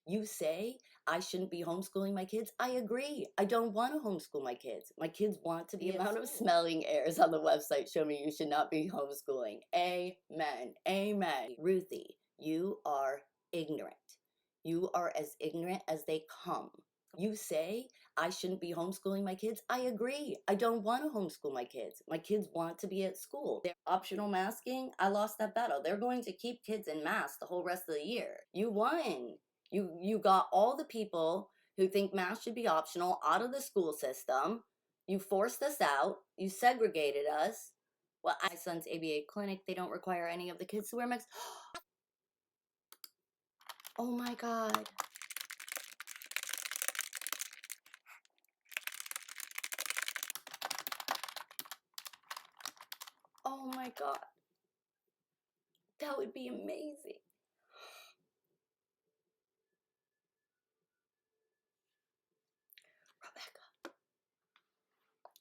You say I shouldn't be homeschooling my kids. I agree. I don't want to homeschool my kids. My kids want to be. The amount of smelling errors on the website show me you should not be homeschooling. Amen. Amen. Ruthie, you are ignorant. You are as ignorant as they come. You say I shouldn't be homeschooling my kids. I agree. I don't want to homeschool my kids. My kids want to be at school. They're optional masking. I lost that battle. They're going to keep kids in masks the whole rest of the year. You won. You got all the people who think masks should be optional out of the school system. You forced us out. You segregated us. Well, my son's ABA clinic, they don't require any of the kids to wear masks. Oh my God. Oh my God. That would be amazing. Rebecca.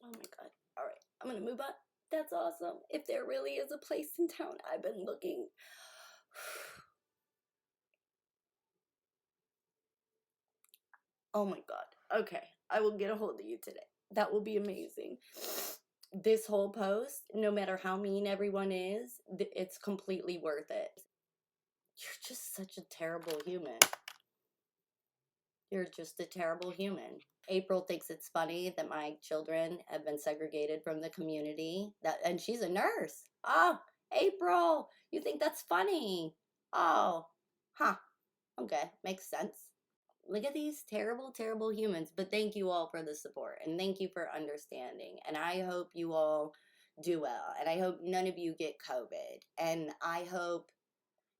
Oh my God. All right. I'm going to move on. That's awesome. If there really is a place in town, I've been looking. Oh my God. Okay. I will get a hold of you today. That will be amazing. This whole post, no matter how mean everyone is, it's completely worth it. You're just such a terrible human. You're just a terrible human. April thinks it's funny that my children have been segregated from the community. And she's a nurse. Oh, April, you think that's funny? Oh, huh. Okay, makes sense. Look at these terrible, terrible humans. But thank you all for the support and thank you for understanding. And I hope you all do well. And I hope none of you get COVID. And I hope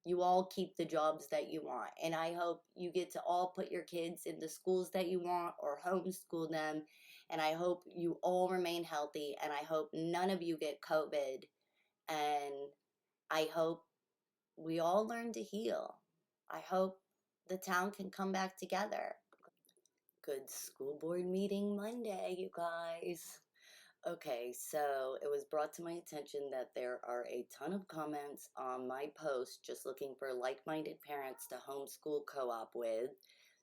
you all keep the jobs that you want. And I hope you get to all put your kids in the schools that you want or homeschool them. And I hope you all remain healthy. And I hope none of you get COVID. And I hope we all learn to heal. I hope the town can come back together. Good school board meeting Monday, you guys. Okay, so it was brought to my attention that there are a ton of comments on my post just looking for like-minded parents to homeschool co-op with.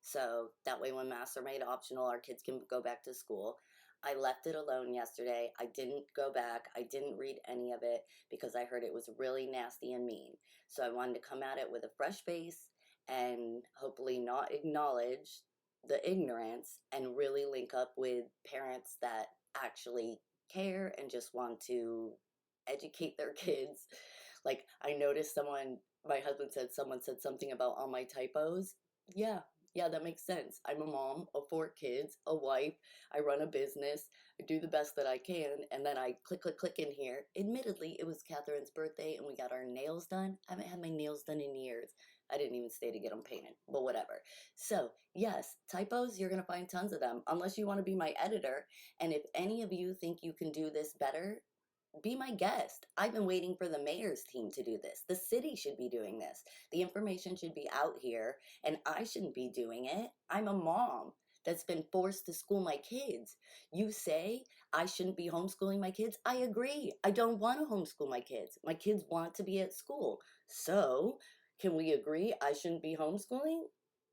So that way when masks are made optional, our kids can go back to school. I left it alone yesterday. I didn't go back. I didn't read any of it because I heard it was really nasty and mean. So I wanted to come at it with a fresh face and hopefully not acknowledge the ignorance and really link up with parents that actually care and just want to educate their kids. Like, I noticed my husband said someone said something about all my typos. Yeah, yeah, that makes sense. I'm a mom of 4 kids, a wife, I run a business, I do the best that I can, and then I click, click, click in here. Admittedly, it was Catherine's birthday and we got our nails done. I haven't had my nails done in years. I didn't even stay to get them painted, but whatever. So, yes, typos, you're going to find tons of them, unless you want to be my editor. And if any of you think you can do this better, be my guest. I've been waiting for the mayor's team to do this. The city should be doing this. The information should be out here, and I shouldn't be doing it. I'm a mom that's been forced to school my kids. You say I shouldn't be homeschooling my kids. I agree. I don't want to homeschool my kids. My kids want to be at school. So, can we agree I shouldn't be homeschooling?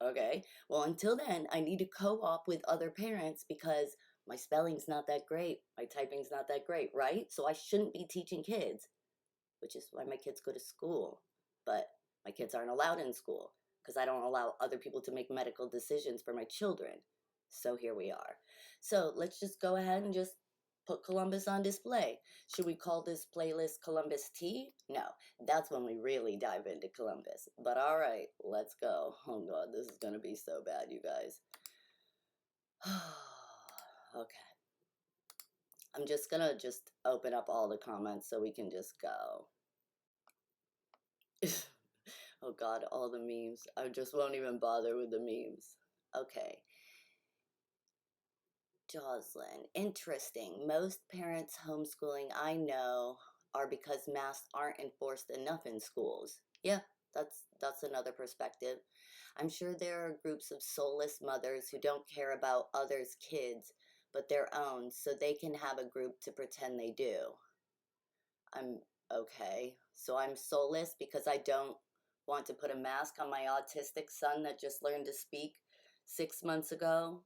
Okay. Well, until then, I need to co-op with other parents because my spelling's not that great, my typing's not that great, right? So I shouldn't be teaching kids, which is why my kids go to school. But my kids aren't allowed in school because I don't allow other people to make medical decisions for my children. So here we are. So let's just go ahead and just put Columbus on display. Should we call this playlist Columbus Tea? No, that's when we really dive into Columbus. But all right, let's go. Oh God, this is going to be so bad, you guys. Okay. I'm just gonna open up all the comments so we can just go. Oh God, all the memes. I just won't even bother with the memes. Okay. Jocelyn, interesting. Most parents homeschooling I know are because masks aren't enforced enough in schools. Yeah, that's another perspective. I'm sure there are groups of soulless mothers who don't care about others' kids, but their own, so they can have a group to pretend they do. I'm okay. So I'm soulless because I don't want to put a mask on my autistic son that just learned to speak 6 months ago,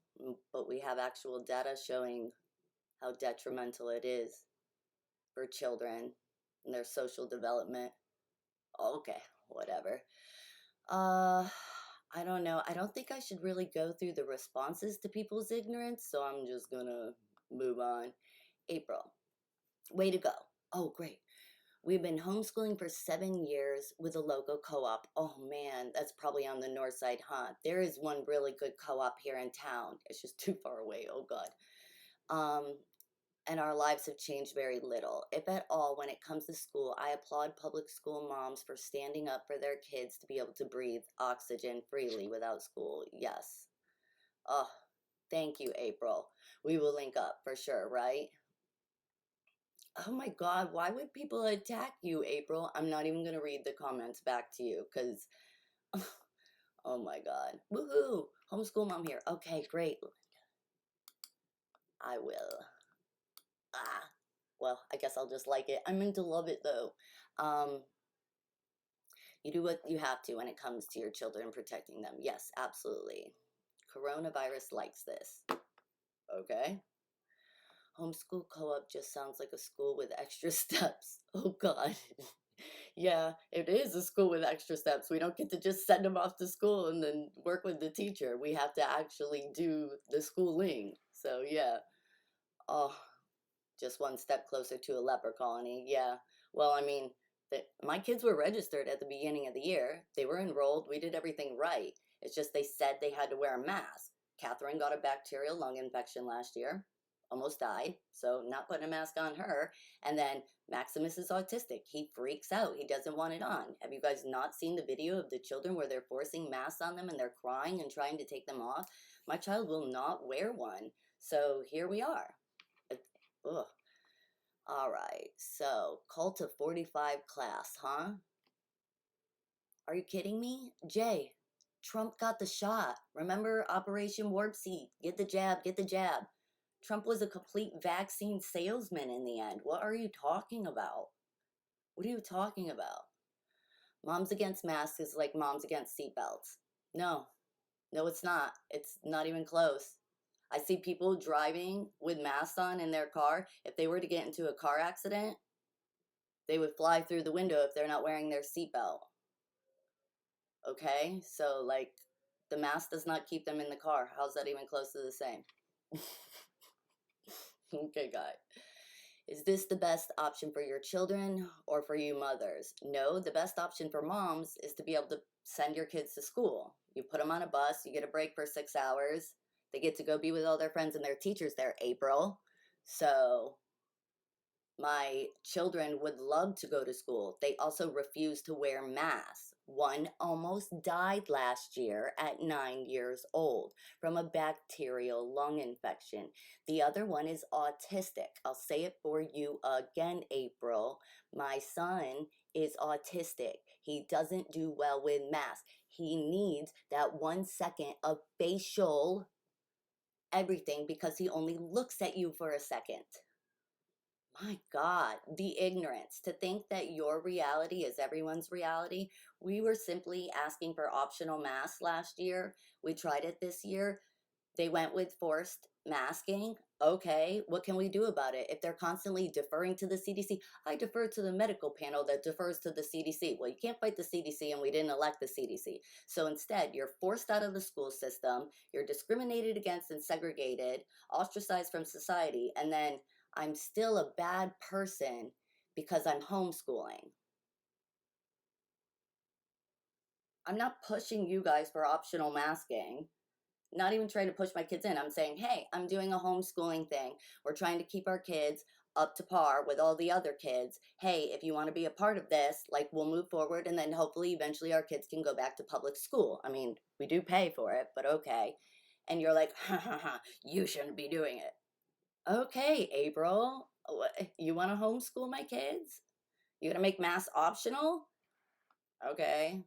but we have actual data showing how detrimental it is for children and their social development. Okay, whatever. Uh, I don't know. I don't think I should really go through the responses to people's ignorance, so I'm just gonna move on. April, way to go. Oh, great. We've been homeschooling for 7 years with a local co-op. Oh man, that's probably on the north side, huh? There is one really good co-op here in town. It's just too far away. Oh God. And our lives have changed very little, if at all, when it comes to school. I applaud public school moms for standing up for their kids to be able to breathe oxygen freely without school. Yes. Oh, thank you, April. We will link up for sure, right? Oh my God, why would people attack you, April? I'm not even going to read the comments back to you because, oh my God. Woohoo! Homeschool mom here. Okay, great. I will. Ah, well, I guess I'll just like it. I'm meant to love it though. Um, you do what you have to when it comes to your children, protecting them. Yes, absolutely. Coronavirus likes this. Okay. Homeschool co-op just sounds like a school with extra steps. Oh God. Yeah, it is a school with extra steps. We don't get to just send them off to school and then work with the teacher. We have to actually do the schooling. So yeah. Oh, just one step closer to a leper colony. Yeah. Well, I mean, my kids were registered at the beginning of the year. They were enrolled. We did everything right. It's just they said they had to wear a mask. Catherine got a bacterial lung infection last year, almost died. So not putting a mask on her. And then Maximus is autistic. He freaks out. He doesn't want it on. Have you guys not seen the video of the children where they're forcing masks on them and they're crying and trying to take them off? My child will not wear one. So here we are. Ugh. All right, so cult of 45 class, huh? Are you kidding me? Jay, Trump got the shot. Remember Operation Warp Seat? Get the jab, get the jab. Trump was a complete vaccine salesman in the end. What are you talking about? What are you talking about? Moms against masks is like moms against seatbelts. No, no, it's not. It's not even close. I see people driving with masks on in their car. If they were to get into a car accident, they would fly through the window if they're not wearing their seatbelt. Okay? So, like, the mask does not keep them in the car. How's that even close to the same? Okay, guy. Is this the best option for your children or for you mothers? No, the best option for moms is to be able to send your kids to school. You put them on a bus, you get a break for 6 hours. They get to go be with all their friends and their teachers there, April. So, my children would love to go to school. They also refuse to wear masks. One almost died last year at 9 years old from a bacterial lung infection. The other one is autistic. I'll say it for you again, April. My son is autistic. He doesn't do well with masks. He needs that 1 second of facial everything because he only looks at you for a second. My God, the ignorance to think that your reality is everyone's reality. We were simply asking for optional masks last year. We tried it this year. They went with forced masking. Okay, what can we do about it? If they're constantly deferring to the CDC, I defer to the medical panel that defers to the CDC. Well, you can't fight the CDC, and we didn't elect the CDC. So instead, you're forced out of the school system, you're discriminated against and segregated, ostracized from society, and then I'm still a bad person because I'm homeschooling. I'm not pushing you guys for optional masking. Not even trying to push my kids in. I'm saying, hey, I'm doing a homeschooling thing. We're trying to keep our kids up to par with all the other kids. Hey, if you want to be a part of this, like, we'll move forward, and then hopefully eventually our kids can go back to public school. I mean, we do pay for it, but okay. And you're like, ha ha ha, you shouldn't be doing it. Okay, April, you want to homeschool my kids? You gonna make mass optional? Okay.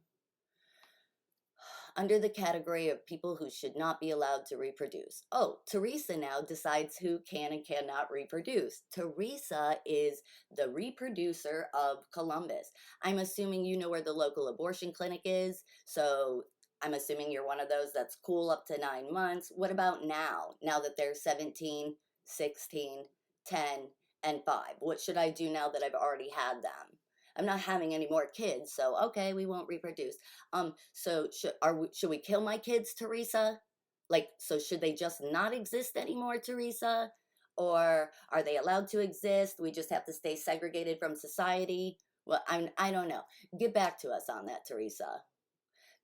under the category of people who should not be allowed to reproduce. Oh, Teresa now decides who can and cannot reproduce. Teresa is the reproducer of Columbus. I'm assuming you know where the local abortion clinic is, so I'm assuming you're one of those that's cool up to 9 months. What about now? Now that they're 17, 16, 10, and 5. What should I do now that I've already had them? I'm not having any more kids, so okay, we won't reproduce. So should we kill my kids, Teresa? Like, so should they just not exist anymore, Teresa? Or are they allowed to exist? We just have to stay segregated from society? Well, I don't know. Get back to us on that, Teresa.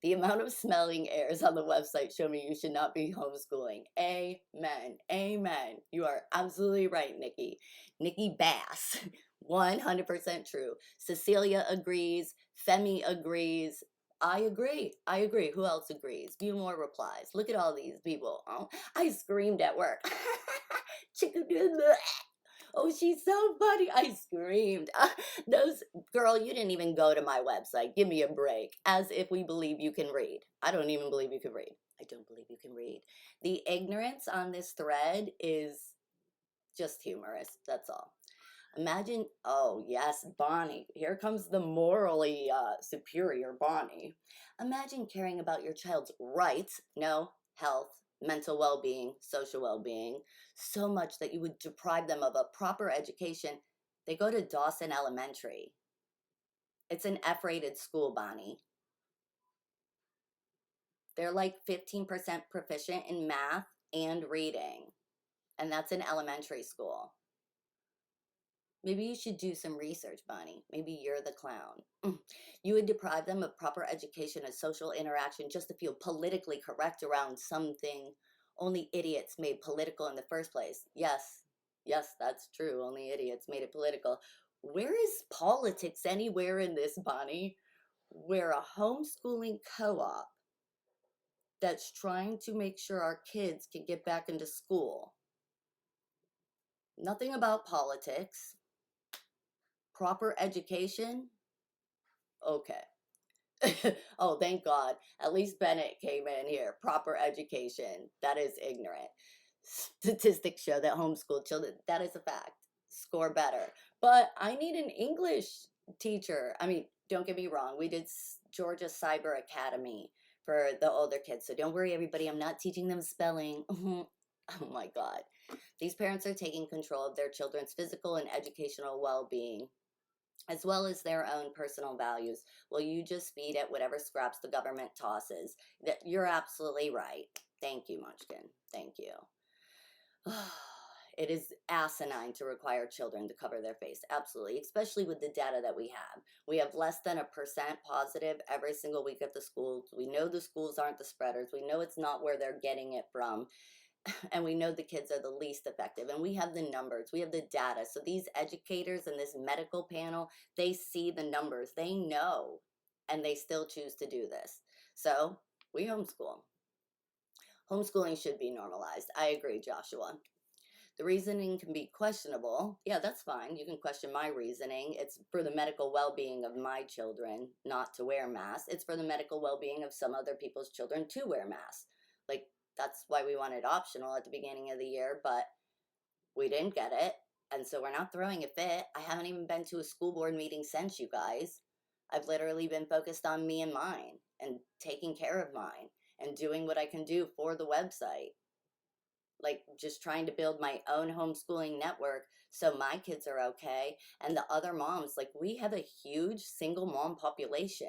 The amount of smelling errors on the website show me you should not be homeschooling. Amen. Amen. You are absolutely right, Nikki. Nikki Bass. 100% true. Cecilia agrees. Femi agrees. I agree. I agree. Who else agrees? Few more replies. Look at all these people. Oh, I screamed at work. Chicken. Oh, she's so funny. I screamed. Those girl, you didn't even go to my website. Give me a break. As if we believe you can read. I don't even believe you can read. I don't believe you can read. The ignorance on this thread is just humorous. That's all. Imagine, oh yes, Bonnie. Here comes the morally superior Bonnie. Imagine caring about your child's rights, no, health, mental well-being, social well-being, so much that you would deprive them of a proper education. They go to Dawson Elementary. It's an F-rated school, Bonnie. They're like 15% proficient in math and reading, and that's in elementary school. Maybe you should do some research, Bonnie. Maybe you're the clown. You would deprive them of proper education and social interaction just to feel politically correct around something only idiots made political in the first place. Yes, yes, that's true. Only idiots made it political. Where is politics anywhere in this, Bonnie? We're a homeschooling co-op that's trying to make sure our kids can get back into school. Nothing about politics. Proper education? Okay. Oh, thank God. At least Bennett came in here. Proper education. That is ignorant. Statistics show that homeschool children, that is a fact, score better. But I need an English teacher. I mean, don't get me wrong. We did Georgia Cyber Academy for the older kids. So don't worry, everybody. I'm not teaching them spelling. Oh my God. These parents are taking control of their children's physical and educational well-being, as well as their own personal values. Well, you just feed it whatever scraps the government tosses. You're absolutely right. Thank you, Munchkin. Thank you. It is asinine to require children to cover their face. Absolutely, especially with the data that we have. We have less than 1% positive every single week at the schools. We know the schools aren't the spreaders. We know it's not where they're getting it from. And we know the kids are the least effective, and we have the numbers, we have the data. So these educators and this medical panel, they see the numbers, they know, and they still choose to do this. So we homeschool. Homeschooling should be normalized. I agree, Joshua. The reasoning can be questionable. Yeah, that's fine. You can question my reasoning. It's for the medical well-being of my children not to wear masks. It's for the medical well-being of some other people's children to wear masks. Like, that's why we wanted optional at the beginning of the year, but we didn't get it. And so we're not throwing a fit. I haven't even been to a school board meeting since, you guys. I've literally been focused on me and mine and taking care of mine and doing what I can do for the website. Like, just trying to build my own homeschooling network so my kids are okay. And the other moms, like, we have a huge single mom population.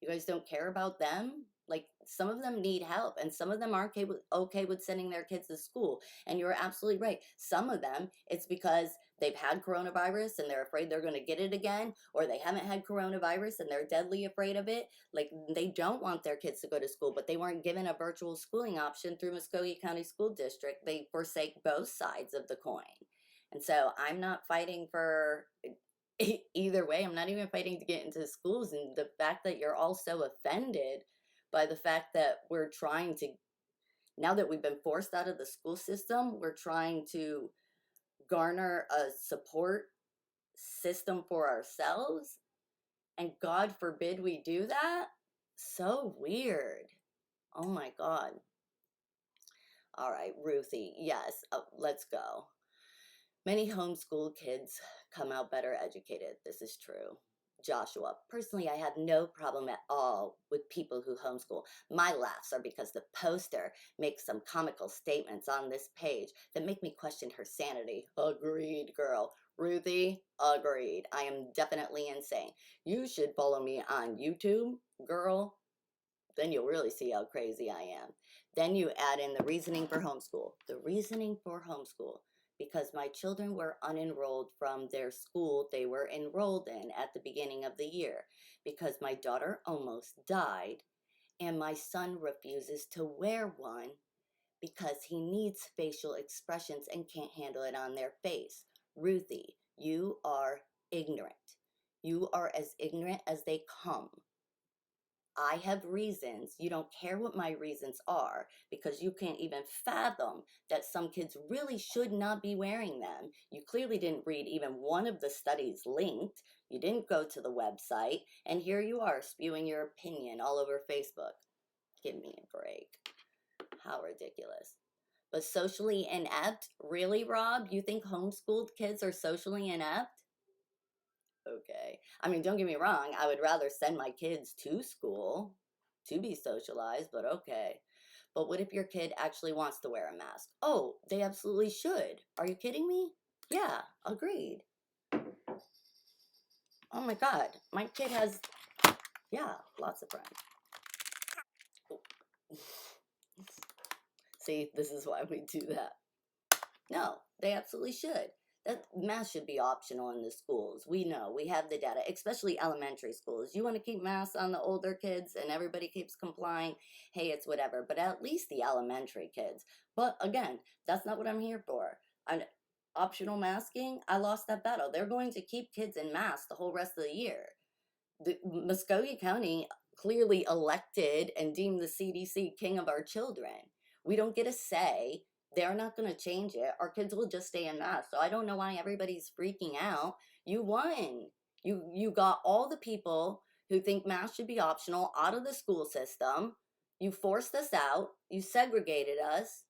You guys don't care about them? Like, some of them need help, and some of them aren't okay with sending their kids to school. And you're absolutely right. Some of them, it's because they've had coronavirus and they're afraid they're going to get it again, or they haven't had coronavirus and they're deadly afraid of it. Like, they don't want their kids to go to school, but they weren't given a virtual schooling option through Muskogee County School District. They forsake both sides of the coin. And so I'm not fighting for either way. I'm not even fighting to get into schools. And the fact that you're all so offended by the fact that we're trying to, now that we've been forced out of the school system, we're trying to garner a support system for ourselves. And God forbid we do that. So weird. Oh my God. All right, Ruthie. Yes, let's go. Many homeschool kids come out better educated. This is true. Joshua, personally, I have no problem at all with people who homeschool. My laughs are because the poster makes some comical statements on this page that make me question her sanity. Agreed, girl. Ruthie, agreed. I am definitely insane. You should follow me on YouTube, girl. Then you'll really see how crazy I am. Then you add in the reasoning for homeschool. The reasoning for homeschool. Because my children were unenrolled from their school they were enrolled in at the beginning of the year. Because my daughter almost died. And my son refuses to wear one because he needs facial expressions and can't handle it on their face. Ruthie, you are ignorant. You are as ignorant as they come. I have reasons. You don't care what my reasons are because you can't even fathom that some kids really should not be wearing them. You clearly didn't read even one of the studies linked. You didn't go to the website. And here you are spewing your opinion all over Facebook. Give me a break. How ridiculous. But socially inept? Really, Rob? You think homeschooled kids are socially inept? Okay. I mean, don't get me wrong. I would rather send my kids to school to be socialized, but okay. But what if your kid actually wants to wear a mask? Oh, they absolutely should. Are you kidding me? Yeah, agreed. Oh my God. My kid has, yeah, lots of friends. See, this is why we do that. No, they absolutely should. That math should be optional in the schools. We know, we have the data, especially elementary schools. You want to keep masks on the older kids and everybody keeps complying, hey, it's whatever. But at least the elementary kids. But again, that's not what I'm here for. Optional masking, I lost that battle. They're going to keep kids in masks the whole rest of the year. The Muskogee County clearly elected and deemed the CDC king of our children. We don't get a say. They're not going to change it. Our kids will just stay in masks. So I don't know why everybody's freaking out. You won. You got all the people who think masks should be optional out of the school system. You forced us out. You segregated us.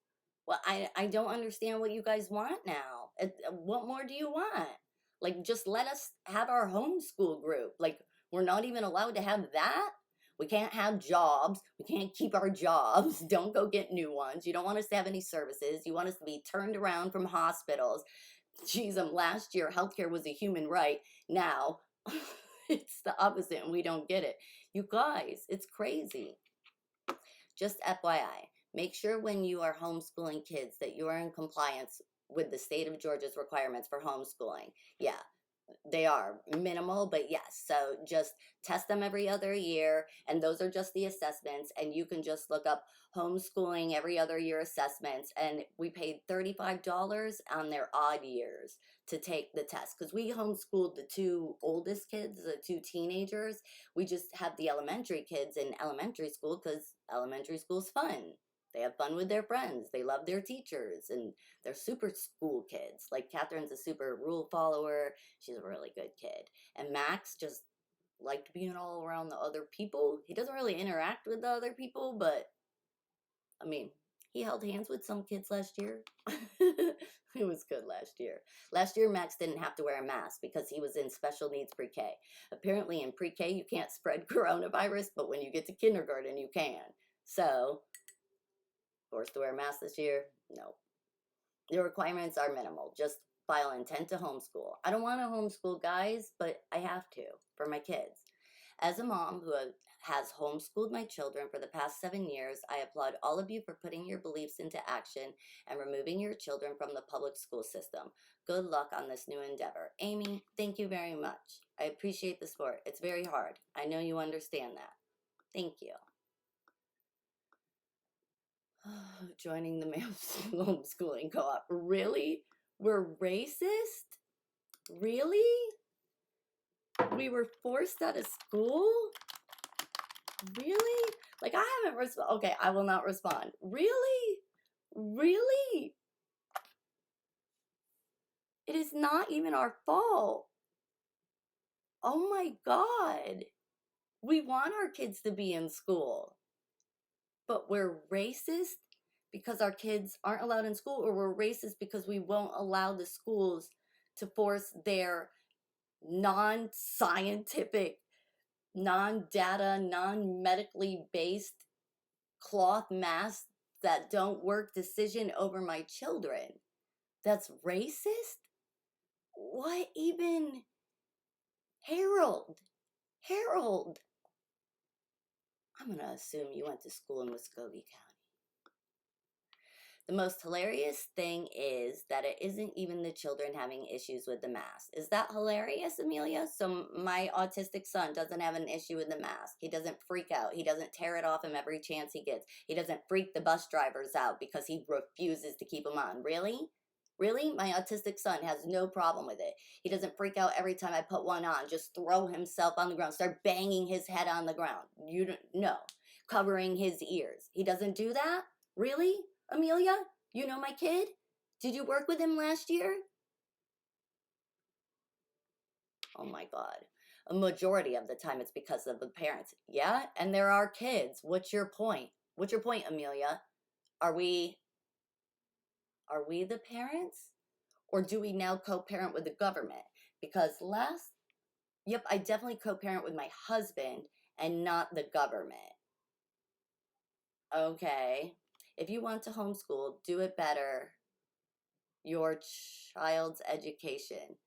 Well, I don't understand what you guys want now. What more do you want? Like, just let us have our homeschool group. Like, we're not even allowed to have that. We can't have jobs. We can't keep our jobs. Don't go get new ones. You don't want us to have any services. You want us to be turned around from hospitals. Geez, last year, healthcare was a human right. Now, it's the opposite and we don't get it. You guys, it's crazy. Just FYI, make sure when you are homeschooling kids that you are in compliance with the state of Georgia's requirements for homeschooling. Yeah, they are minimal, but yes. So just test them every other year, and those are just the assessments. And you can just look up homeschooling every other year assessments. And we paid $35 on their odd years to take the test because we homeschooled the two oldest kids, the two teenagers. We just have the elementary kids in elementary school because elementary school's fun. They have fun with their friends. They love their teachers, and they're super school kids. Like Catherine's a super rule follower. She's a really good kid. And Max just liked being all around the other people. He doesn't really interact with the other people, but I mean, he held hands with some kids last year. It was good last year. Last year, Max didn't have to wear a mask because he was in special needs pre-K. Apparently, in pre-K, you can't spread coronavirus, but when you get to kindergarten, you can. So, forced to wear a mask this year? No. The requirements are minimal. Just file intent to homeschool. I don't want to homeschool, guys, but I have to for my kids. As a mom who has homeschooled my children for the past 7 years, I applaud all of you for putting your beliefs into action and removing your children from the public school system. Good luck on this new endeavor. Amy, thank you very much. I appreciate the support. It's very hard. I know you understand that. Thank you. Joining the homeschooling co-op. Really? We're racist? Really? We were forced out of school? Really? Like, I haven't responded. Okay, I will not respond. Really? Really? It is not even our fault. Oh my God. We want our kids to be in school, but we're racist because our kids aren't allowed in school, or we're racist because we won't allow the schools to force their non-scientific, non-data, non-medically based cloth masks that don't work decision over my children. That's racist? What even? Harold, I'm gonna assume you went to school in Muskogee County. The most hilarious thing is that it isn't even the children having issues with the mask. Is that hilarious, Amelia? So my autistic son doesn't have an issue with the mask. He doesn't freak out. He doesn't tear it off him every chance he gets. He doesn't freak the bus drivers out because he refuses to keep them on. Really? Really? My autistic son has no problem with it. He doesn't freak out every time I put one on. Just throw himself on the ground. Start banging his head on the ground. You don't know. Covering his ears. He doesn't do that? Really? Amelia, you know my kid? Did you work with him last year? Oh my God. A majority of the time it's because of the parents. Yeah, and there are kids. What's your point? What's your point, Amelia? Are we the parents? Or do we now co-parent with the government? Because yep, I definitely co-parent with my husband and not the government. Okay. If you want to homeschool, do it better. Your child's education.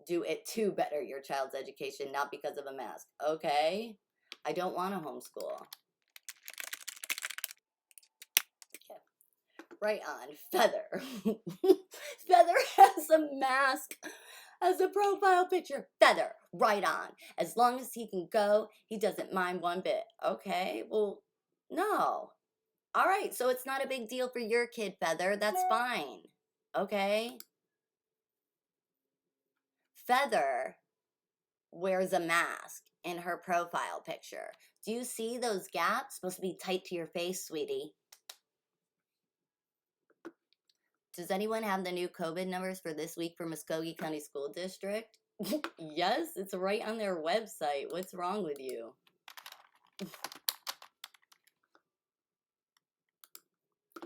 Do it to better your child's education, not because of a mask. Okay? I don't want to homeschool. Okay. Right on. Feather. Feather has a mask as a profile picture. Feather. Right on. As long as he can go, he doesn't mind one bit. Okay? Well, no. All right, so it's not a big deal for your kid, Feather. That's fine. Okay? Feather wears a mask in her profile picture. Do you see those gaps? Supposed to be tight to your face, sweetie. Does anyone have the new COVID numbers for this week for Muskogee County School District? Yes, it's right on their website. What's wrong with you?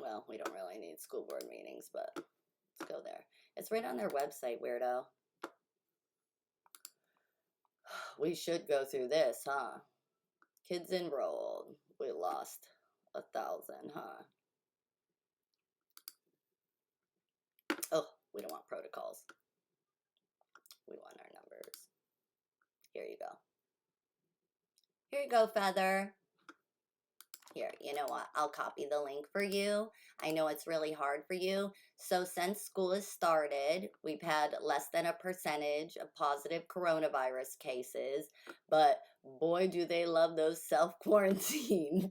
Well, we don't really need school board meetings, but let's go there. It's right on their website, weirdo. We should go through this, huh? Kids enrolled. We lost 1,000, huh? Oh, we don't want protocols. We want our numbers. Here you go. Here you go, Feather. Here, you know what? I'll copy the link for you. I know it's really hard for you. So since school has started, we've had less than a percentage of positive coronavirus cases, but boy, do they love those self-quarantine.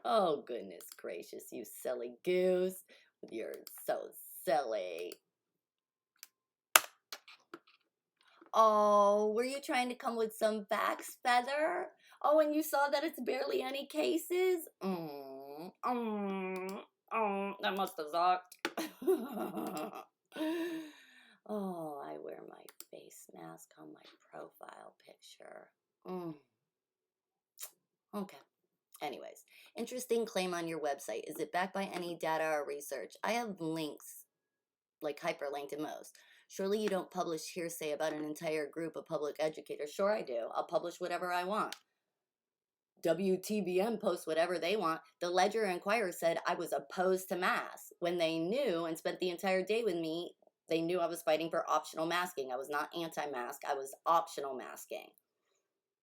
Oh, goodness gracious, you silly goose. You're so silly. Oh, were you trying to come with some facts, Feather? Oh, and you saw that it's barely any cases? That must have sucked. Oh, I wear my face mask on my profile picture. Okay. Anyways, interesting claim on your website. Is it backed by any data or research? I have links, like hyperlinked in most. Surely you don't publish hearsay about an entire group of public educators. Sure I do. I'll publish whatever I want. WTBM posts whatever they want. The Ledger Inquirer said I was opposed to masks. When they knew and spent the entire day with me, they knew I was fighting for optional masking. I was not anti-mask. I was optional masking.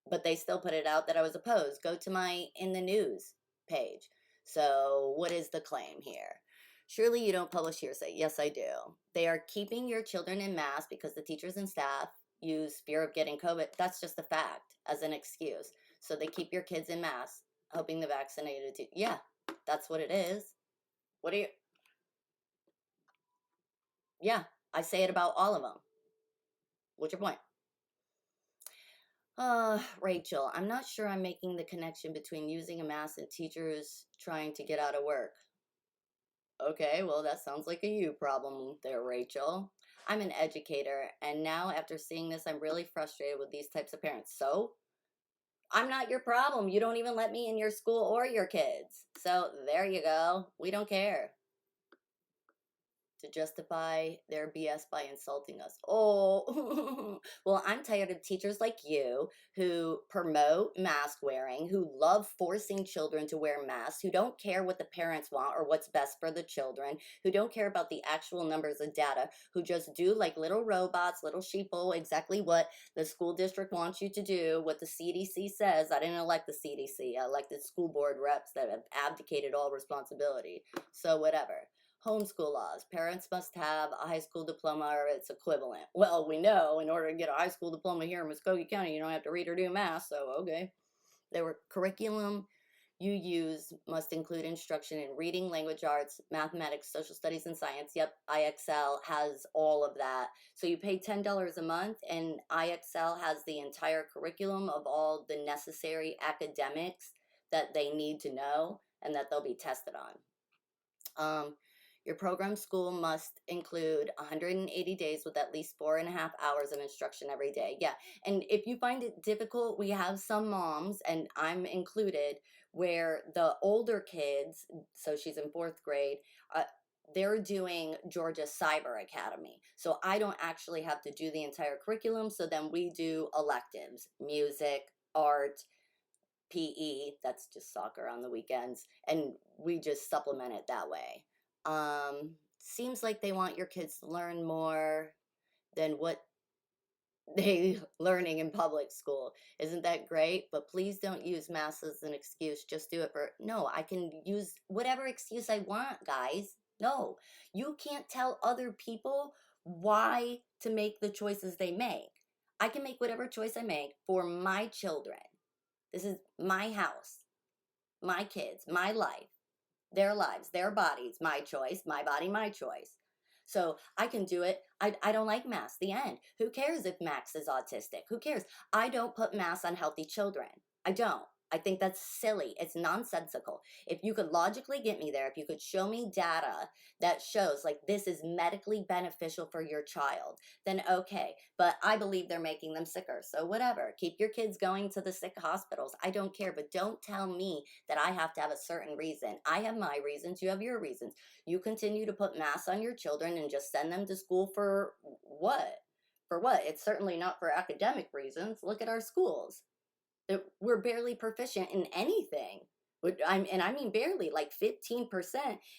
But they still put it out that I was opposed. Go to my In the News page. So what is the claim here? Surely you don't publish hearsay. Yes, I do. They are keeping your children in masks because the teachers and staff use fear of getting COVID. That's just a fact as an excuse. So they keep your kids in masks, hoping the vaccinated. Yeah, that's what it is. What are you? Yeah, I say it about all of them. What's your point? Rachel, I'm not sure I'm making the connection between using a mask and teachers trying to get out of work. Okay, well, that sounds like a you problem there, Rachel. I'm an educator, and now after seeing this, I'm really frustrated with these types of parents. So, I'm not your problem. You don't even let me in your school or your kids. So there you go. We don't care. To justify their BS by insulting us. Oh, well, I'm tired of teachers like you who promote mask wearing, who love forcing children to wear masks, who don't care what the parents want or what's best for the children, who don't care about the actual numbers of data, who just do like little robots, little sheeple, exactly what the school district wants you to do, what the CDC says. I didn't elect the CDC, I elected school board reps that have abdicated all responsibility. So, whatever. Homeschool laws. Parents must have a high school diploma or its equivalent. Well, we know in order to get a high school diploma here in Muskogee County, you don't have to read or do math, so okay. Their curriculum you use must include instruction in reading, language arts, mathematics, social studies, and science. Yep, IXL has all of that. So you pay $10 a month, and IXL has the entire curriculum of all the necessary academics that they need to know and that they'll be tested on. Your program school must include 180 days with at least 4.5 hours of instruction every day. Yeah. And if you find it difficult, we have some moms, and I'm included, where the older kids, so she's in fourth grade, they're doing Georgia Cyber Academy. So I don't actually have to do the entire curriculum. So then we do electives, music, art, PE, that's just soccer on the weekends, and we just supplement it that way. Seems like they want your kids to learn more than what they learning in public school. Isn't that great? But please don't use math as an excuse. Just do it for no, I can use whatever excuse I want, guys. No, you can't tell other people why to make the choices they make. I can make whatever choice I make for my children. This is my house, my kids, my life, their lives, their bodies, my choice, my body, my choice. So I can do it. I don't like masks. The end. Who cares if Max is autistic? Who cares? I don't put masks on healthy children. I don't. I think that's silly. It's nonsensical. If you could logically get me there, if you could show me data that shows like this is medically beneficial for your child, then okay. But I believe they're making them sicker. So whatever. Keep your kids going to the sick hospitals. I don't care. But don't tell me that I have to have a certain reason. I have my reasons. You have your reasons. You continue to put masks on your children and just send them to school for what? For what? It's certainly not for academic reasons. Look at our schools. We're barely proficient in anything. And I mean barely, like 15%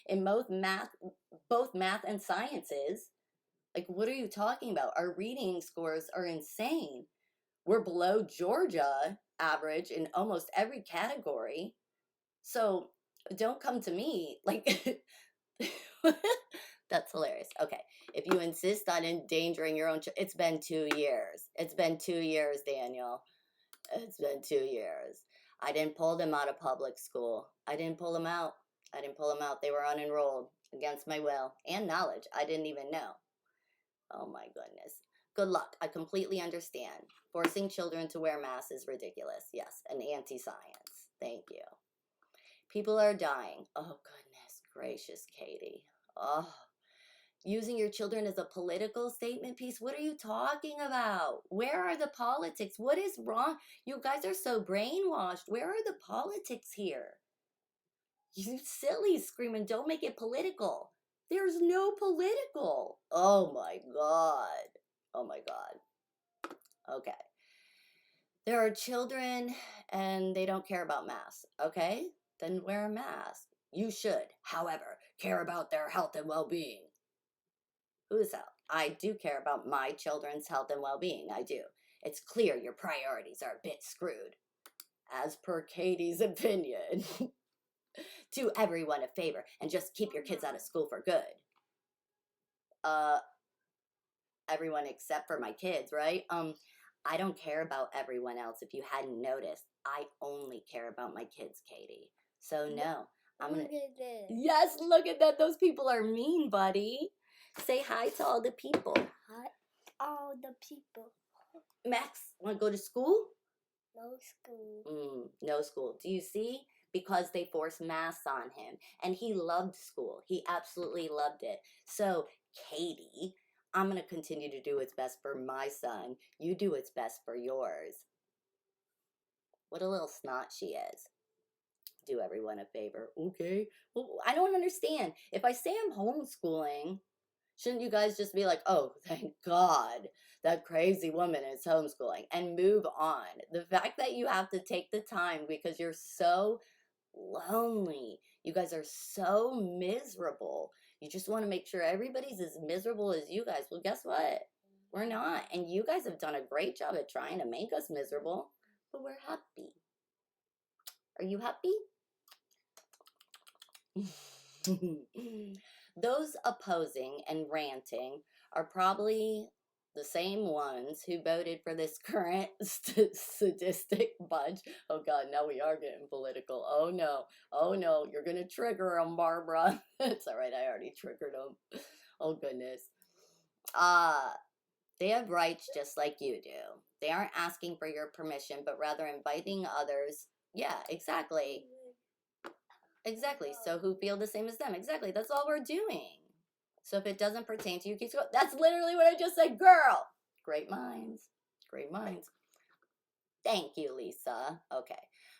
in both math and sciences. Like, what are you talking about? Our reading scores are insane. We're below Georgia average in almost every category. So don't come to me like that's hilarious. Okay, if you insist on endangering your own it's been 2 years. It's been 2 years, Daniel. It's been 2 years. I didn't pull them out of public school. I didn't pull them out. I didn't pull them out. They were unenrolled against my will and knowledge. I didn't even know. Oh my goodness. Good luck. I completely understand. Forcing children to wear masks is ridiculous. Yes, and anti-science. Thank you. People are dying. Oh goodness gracious, Katie. Oh, using your children as a political statement piece. What are you talking about? Where are the politics? What is wrong? You guys are so brainwashed. Where are the politics here? You silly screaming, don't make it political. There's no political. Oh my God. Oh my God. Okay. There are children and they don't care about masks. Okay? Then wear a mask. You should, however, care about their health and well being. Whose health? I do care about my children's health and well being. I do. It's clear your priorities are a bit screwed. As per Katie's opinion. Do everyone a favor and just keep your kids out of school for good. Everyone except for my kids, right? I don't care about everyone else. If you hadn't noticed, I only care about my kids, Katie. So no, I'm gonna. Look at this. Yes, look at that. Those people are mean, buddy. Say hi to all the people. Hi, all the people. Max, want to go to school? No school. No school. Do you see? Because they forced masks on him. And he loved school. He absolutely loved it. So, Katie, I'm going to continue to do what's best for my son. You do what's best for yours. What a little snot she is. Do everyone a favor. Okay. Well, I don't understand. If I say I'm homeschooling, shouldn't you guys just be like, oh, thank God that crazy woman is homeschooling and move on? The fact that you have to take the time because you're so lonely, you guys are so miserable. You just want to make sure everybody's as miserable as you guys. Well, guess what? We're not. And you guys have done a great job at trying to make us miserable, but we're happy. Are you happy? Those opposing and ranting are probably the same ones who voted for this current sadistic bunch. Oh God, now we are getting political. Oh no, you're gonna trigger them, Barbara. It's all right, I already triggered them. Oh goodness. They have rights just like you do. They aren't asking for your permission, but rather inviting others. Yeah, exactly. Exactly. So who feel the same as them? Exactly. That's all we're doing. So if it doesn't pertain to you, keep going. That's literally what I just said, girl. Great minds. Great minds. Thank you, Lisa. Okay.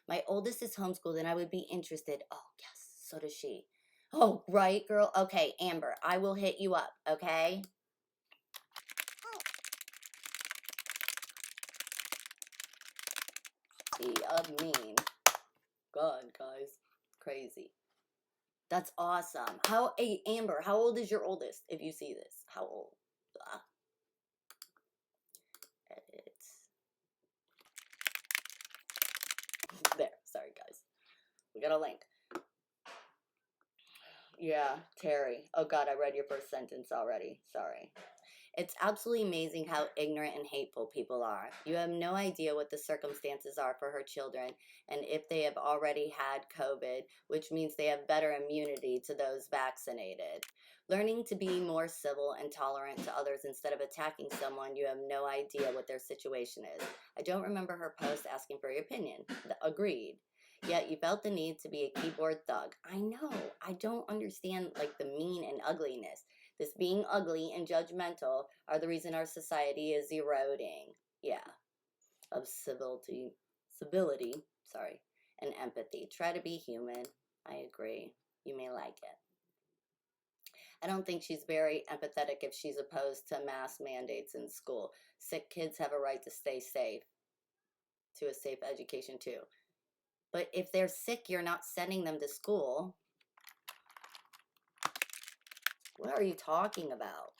My oldest is homeschooled and I would be interested. Oh, yes. So does she. Oh, right, girl. Okay, Amber, I will hit you up, okay? Be of mean. God, guys. Crazy. That's awesome. Hey, Amber, how old is your oldest if you see this? How old? Edit. There. Sorry, guys. We got a link. Yeah, Terry. Oh, God, I read your first sentence already. Sorry. It's absolutely amazing how ignorant and hateful people are. You have no idea what the circumstances are for her children and if they have already had COVID, which means they have better immunity to those vaccinated. Learning to be more civil and tolerant to others instead of attacking someone, you have no idea what their situation is. I don't remember her post asking for your opinion. Agreed. Yet you felt the need to be a keyboard thug. I know. I don't understand like the mean and ugliness. This being ugly and judgmental are the reason our society is eroding. Yeah. Of civility, and empathy. Try to be human. I agree. You may like it. I don't think she's very empathetic if she's opposed to mask mandates in school. Sick kids have a right to stay safe, to a safe education too. But if they're sick, you're not sending them to school. What are you talking about?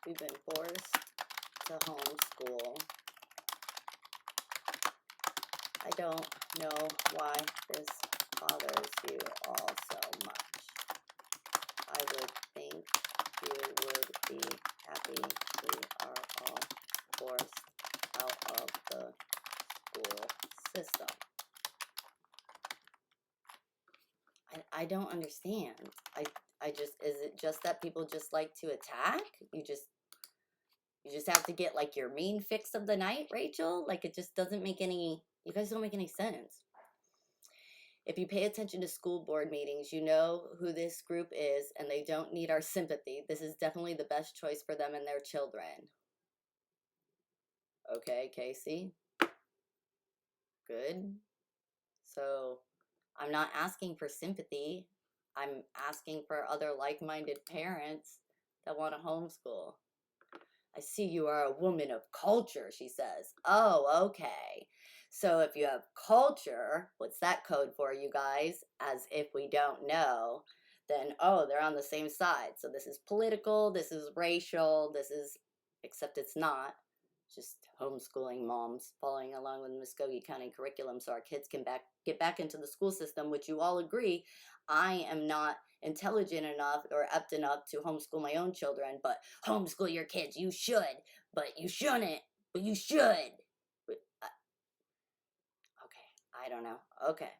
We've been forced to homeschool. I don't know why this bothers you all so much. I would think you would be happy we are all forced out of the school system. I don't understand. Is it just that people just like to attack? You just have to get like your mean fix of the night, Rachel? Like it just doesn't make any, you guys don't make any sense. If you pay attention to school board meetings, you know who this group is and they don't need our sympathy. This is definitely the best choice for them and their children. Okay, Casey. Good. So I'm not asking for sympathy. I'm asking for other like-minded parents that want to homeschool. I see you are a woman of culture, she says. Oh, okay. So if you have culture, what's that code for, you guys? As if we don't know, then, oh, they're on the same side. So this is political, this is racial, this is, except it's not. Just homeschooling moms following along with the Muskogee County curriculum so our kids can get back into the school system, which you all agree I am not intelligent enough or apt enough to homeschool my own children, but homeschool your kids. You should, but you shouldn't, but you should. But, okay, I don't know. Okay.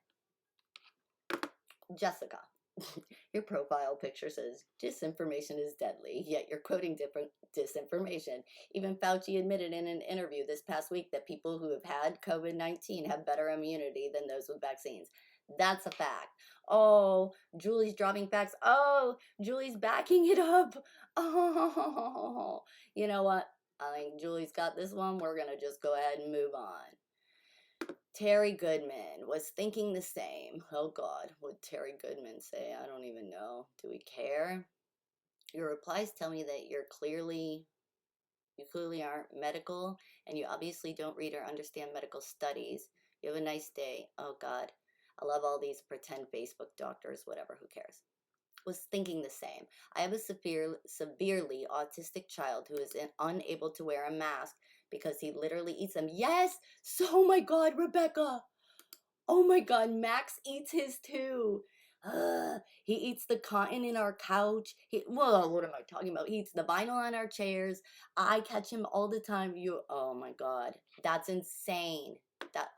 Jessica, your profile picture says disinformation is deadly, yet you're quoting different disinformation. Even Fauci admitted in an interview this past week that people who have had COVID-19 have better immunity than those with vaccines. That's a fact. Oh, Julie's dropping facts. Oh, Julie's backing it up. Oh, you know what? I think Julie's got this one. We're going to just go ahead and move on. Terry Goodman was thinking the same. Oh, God. What did Terry Goodman say? I don't even know. Do we care? Your replies tell me that you clearly aren't medical, and you obviously don't read or understand medical studies. You have a nice day. Oh, God. I love all these pretend Facebook doctors, whatever, who cares? Was thinking the same. I have a severely autistic child who is unable to wear a mask because he literally eats them. Yes! So, oh my God, Rebecca! Oh my God, Max eats his too. He eats the cotton in our couch. Whoa, what am I talking about? He eats the vinyl on our chairs. I catch him all the time. Oh my God, that's insane. That,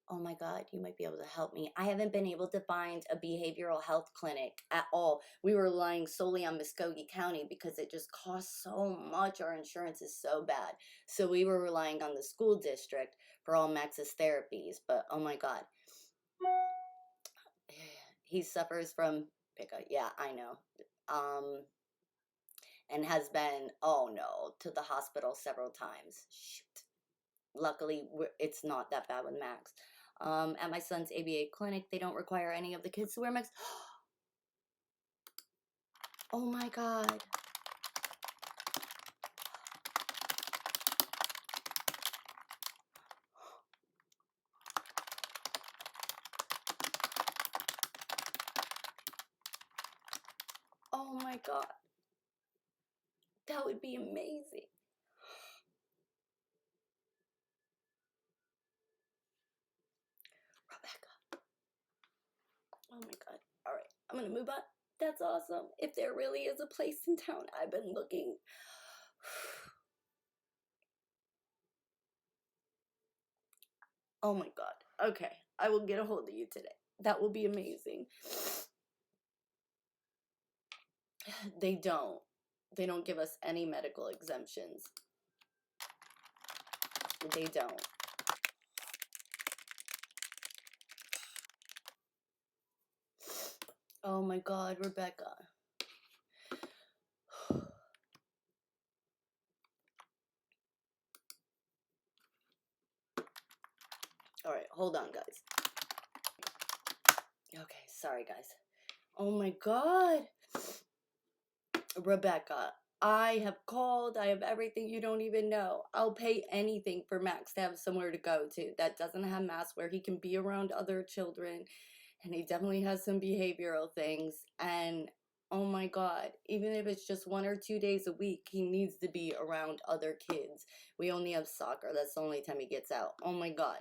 oh my God, you might be able to help me. I haven't been able to find a behavioral health clinic at all. We were relying solely on Muskogee County because it just costs so much. Our insurance is so bad. So we were relying on the school district for all Max's therapies. But oh my God, he suffers from pickup. Yeah, I know. And has been, oh no, to the hospital several times. Shoot. Luckily, it's not that bad with Max. At my son's ABA clinic, they don't require any of the kids to wear masks. Oh my God. Oh my God. That would be amazing. Rebecca. Oh my God. All right. I'm going to move on. That's awesome. If there really is a place in town, I've been looking. Oh my God. Okay. I will get a hold of you today. That will be amazing. They don't. They don't give us any medical exemptions. They don't. Oh my God, Rebecca. All right, hold on, guys. Okay, sorry, guys. Oh my God. Rebecca, I have called. I have everything you don't even know. I'll pay anything for Max to have somewhere to go to that doesn't have masks, where he can be around other children. And he definitely has some behavioral things. And oh my God, even if it's just 1 or 2 days a week, he needs to be around other kids. We only have soccer. That's the only time he gets out. Oh my God.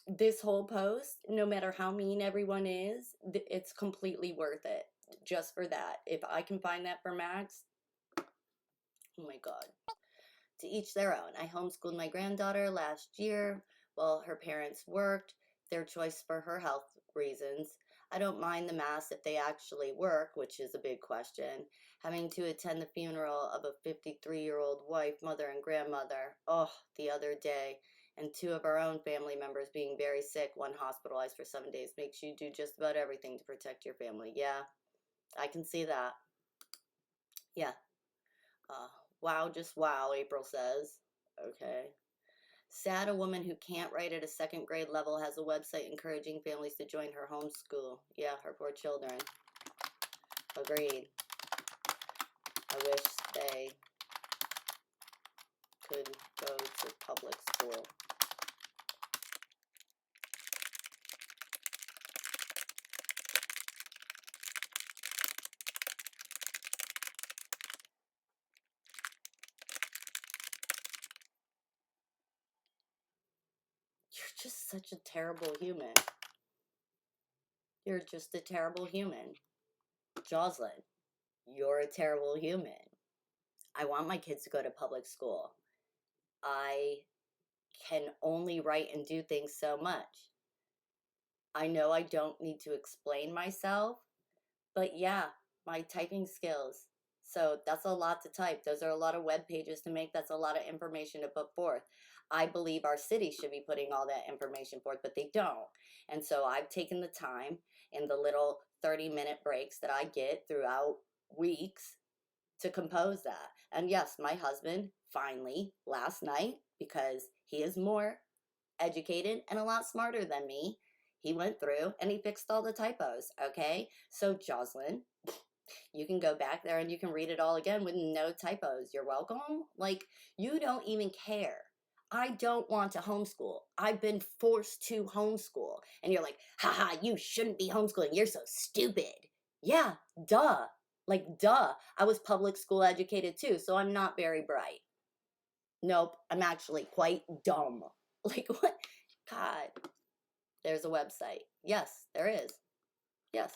This whole post, no matter how mean everyone is, it's completely worth it just for that. If I can find that for Max, oh my God. To each their own. I homeschooled my granddaughter last year while her parents worked, their choice for her health reasons. I don't mind the mass if they actually work, which is a big question. Having to attend the funeral of a 53-year-old wife, mother, and grandmother, the other day, and two of our own family members being very sick, one hospitalized for 7 days, makes you do just about everything to protect your family. Yeah, I can see that. Yeah. Wow, just wow, April says. Okay. Sad, a woman who can't write at a second grade level has a website encouraging families to join her homeschool. Yeah, her poor children. Agreed. I wish they could go to public school. You're just such a terrible human. You're just a terrible human. Jocelyn, you're a terrible human. I want my kids to go to public school. I can only write and do things so much. I know I don't need to explain myself, but yeah, my typing skills. So that's a lot to type. Those are a lot of web pages to make. That's a lot of information to put forth. I believe our city should be putting all that information forth, but they don't. And so I've taken the time in the little 30-minute breaks that I get throughout weeks to compose that. And yes, my husband finally last night, because he is more educated and a lot smarter than me, he went through and he fixed all the typos. Okay, so Jocelyn, you can go back there and you can read it all again with no typos. You're welcome. Like, you don't even care. I don't want to homeschool. I've been forced to homeschool. And you're like, haha, you shouldn't be homeschooling. You're so stupid. Yeah, duh. Like, duh. I was public school educated too, so I'm not very bright. Nope, I'm actually quite dumb. Like, what? God, there's a website. Yes, there is. Yes.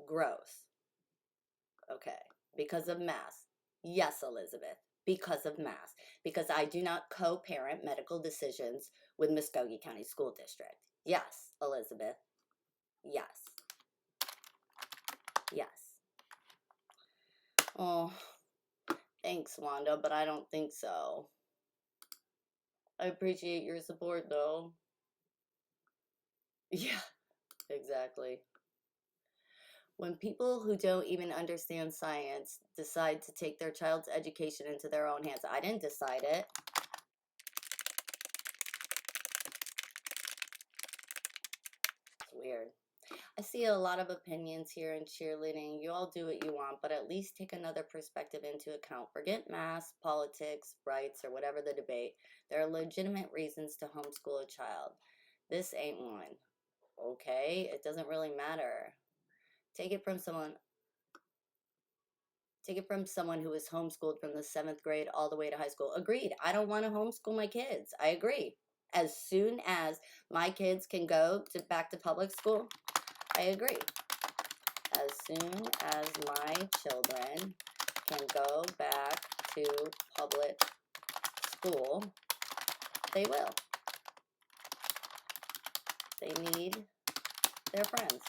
Gross. Okay. Because of mass. Yes, Elizabeth. Because of mass. Because I do not co-parent medical decisions with Muskogee County School District. Yes, Elizabeth. Yes. Yes. Oh, thanks, Wanda, but I don't think so. I appreciate your support, though. Yeah, exactly. When people who don't even understand science decide to take their child's education into their own hands, I didn't decide it. It's weird. I see a lot of opinions here in cheerleading. You all do what you want, but at least take another perspective into account. Forget mass, politics, rights, or whatever the debate. There are legitimate reasons to homeschool a child. This ain't one. Okay? It doesn't really matter. Take it from someone who was homeschooled from the 7th grade all the way to high school. Agreed. I don't want to homeschool my kids. I agree. As soon as my kids can go back to public school, I agree. As soon as my children can go back to public school, they will. They need their friends.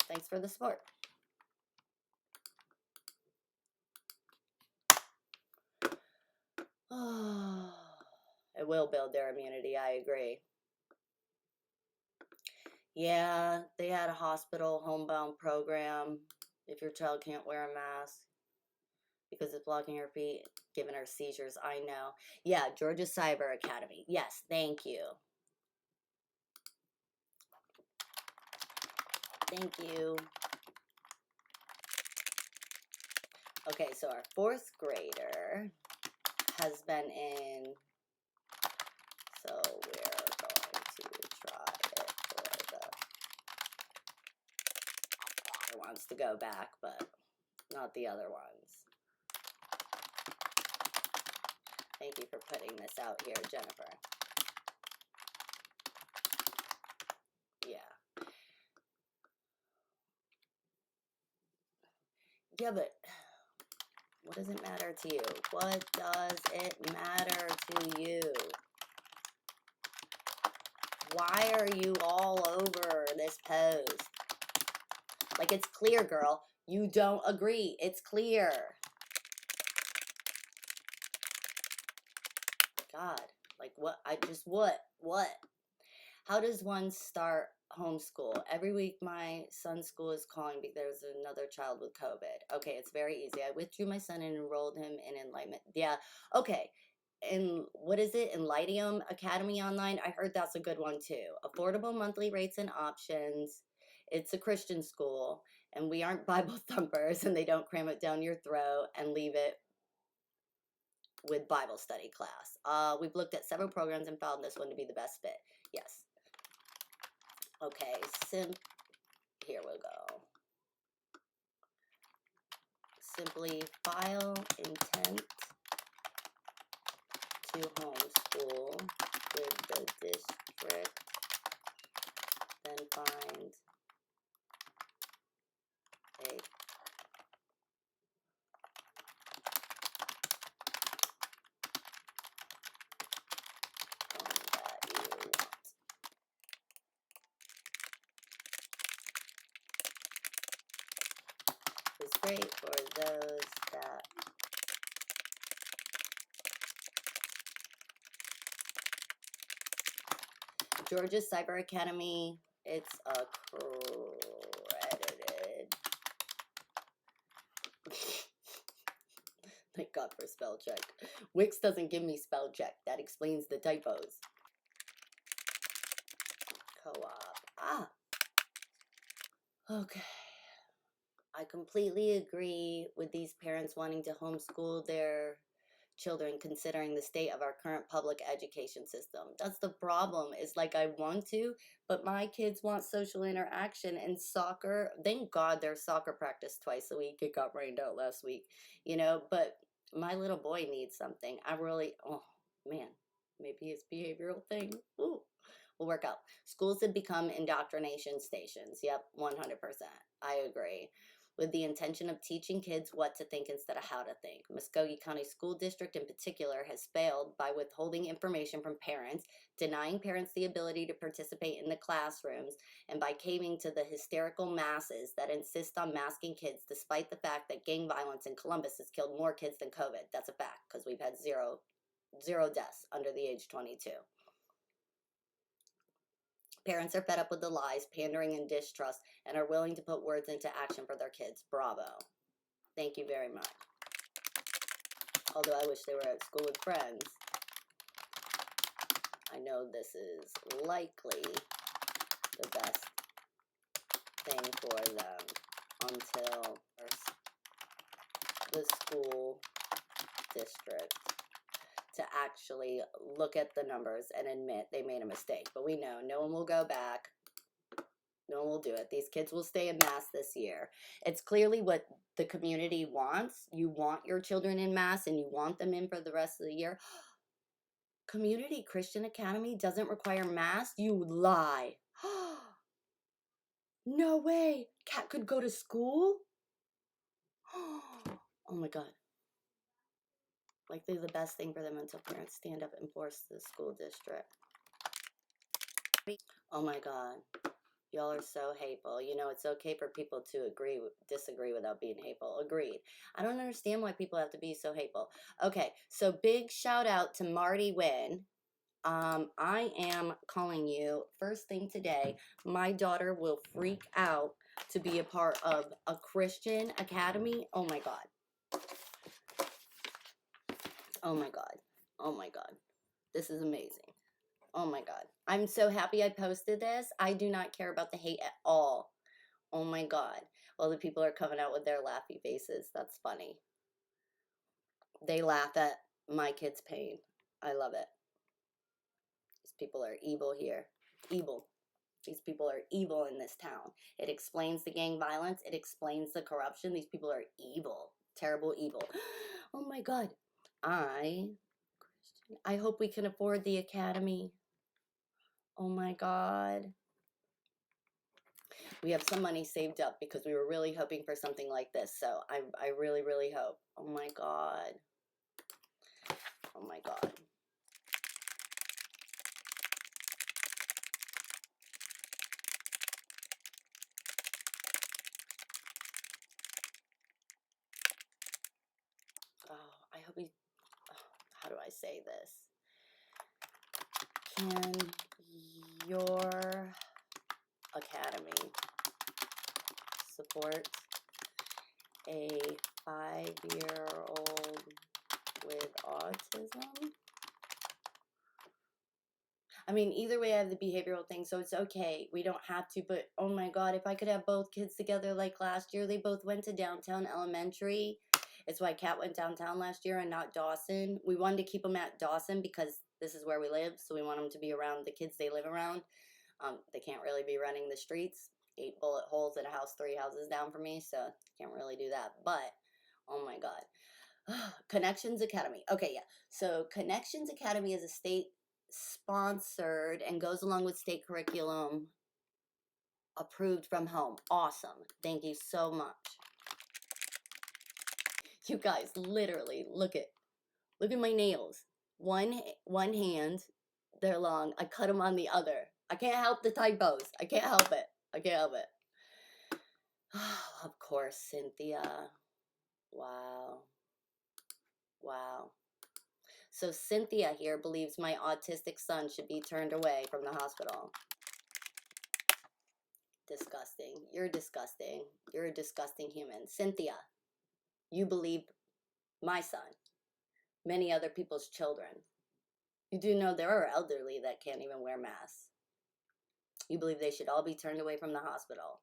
Thanks for the support. Oh, it will build their immunity, I agree. Yeah, they had a hospital homebound program if your child can't wear a mask because it's blocking her feet, giving her seizures. I know. Yeah, Georgia Cyber Academy. Yes, thank you. Thank you. Okay, so our 4th grader has been in, so we're going to try it for the, it wants to go back, but not the other ones. Thank you for putting this out here, Jennifer. Yeah. Yeah, but what does it matter to you? What does it matter to you? Why are you all over this post? Like, it's clear, girl. You don't agree. It's clear. God, like, what? What? How does one start homeschool? Every week my son's school is calling because there's another child with COVID. Okay, it's very easy. I withdrew my son and enrolled him in Enlightenment. Yeah, okay. And what is it? Enlightium Academy Online? I heard that's a good one too. Affordable monthly rates and options. It's a Christian school, and we aren't Bible thumpers, and they don't cram it down your throat and leave it with Bible study class. We've looked at several programs and found this one to be the best fit. Yes. Okay, here we go. Simply file intent to homeschool with the district, then find a home that you want. It's great for those that Georgia's Cyber Academy, it's accredited. Thank God for spell check. Wix doesn't give me spell check. That explains the typos. Co-op. Ah. Okay. I completely agree with these parents wanting to homeschool their children considering the state of our current public education system. That's the problem. Is like I want to, but my kids want social interaction and soccer. Thank God there's soccer practice twice a week. It got rained out last week, you know, but my little boy needs something. I really, oh man, maybe it's a behavioral thing. Ooh. Will work out. Schools have become indoctrination stations. Yep, 100%. I agree. With the intention of teaching kids what to think instead of how to think. Muskogee County School District in particular has failed by withholding information from parents, denying parents the ability to participate in the classrooms, and by caving to the hysterical masses that insist on masking kids despite the fact that gang violence in Columbus has killed more kids than COVID. That's a fact, because we've had zero deaths under the age 22. Parents are fed up with the lies, pandering, and distrust, and are willing to put words into action for their kids. Bravo. Thank you very much. Although I wish they were at school with friends. I know this is likely the best thing for them until the school district to actually look at the numbers and admit they made a mistake. But we know no one will go back. No one will do it. These kids will stay in mass this year. It's clearly what the community wants. You want your children in mass and you want them in for the rest of the year. Community Christian Academy doesn't require mass? You lie. No way. Kat could go to school? Oh my God. Like they're the best thing for them until parents stand up and force the school district. Oh my God. Y'all are so hateful. You know, it's okay for people to disagree without being hateful. Agreed. I don't understand why people have to be so hateful. Okay, so big shout out to Marty Wynn. I am calling you first thing today. My daughter will freak out to be a part of a Christian academy. Oh my God. Oh my God. Oh my God. This is amazing. Oh my God. I'm so happy I posted this. I do not care about the hate at all. Oh my God. Well, the people are coming out with their laughy faces. That's funny. They laugh at my kids' pain. I love it. These people are evil here. Evil. These people are evil in this town. It explains the gang violence. It explains the corruption. These people are evil. Terrible evil. Oh my God. I hope we can afford the academy. Oh my God. We have some money saved up because we were really hoping for something like this. So I really, really hope. Oh my God. Oh my God. Oh, I hope we, how do I say this? Can your academy support a 5-year-old with autism? I mean, either way, I have the behavioral thing, so it's okay. We don't have to, but oh my God, if I could have both kids together like last year, they both went to Downtown Elementary. It's why Kat went downtown last year and not Dawson. We wanted to keep them at Dawson because this is where we live, so we want them to be around the kids they live around. They can't really be running the streets. 8 bullet holes at a house 3 houses down from me, so can't really do that. But, oh my God. Connections Academy. Okay, yeah. So Connections Academy is a state sponsored and goes along with state curriculum approved from home. Awesome. Thank you so much. You guys, literally, look at my nails. One hand, they're long. I cut them on the other. I can't help the typos. I can't help it. I can't help it. Of course, Cynthia. Wow. Wow. So Cynthia here believes my autistic son should be turned away from the hospital. Disgusting. You're disgusting. You're a disgusting human. Cynthia, you believe my son, many other people's children. You do know there are elderly that can't even wear masks. You believe they should all be turned away from the hospital.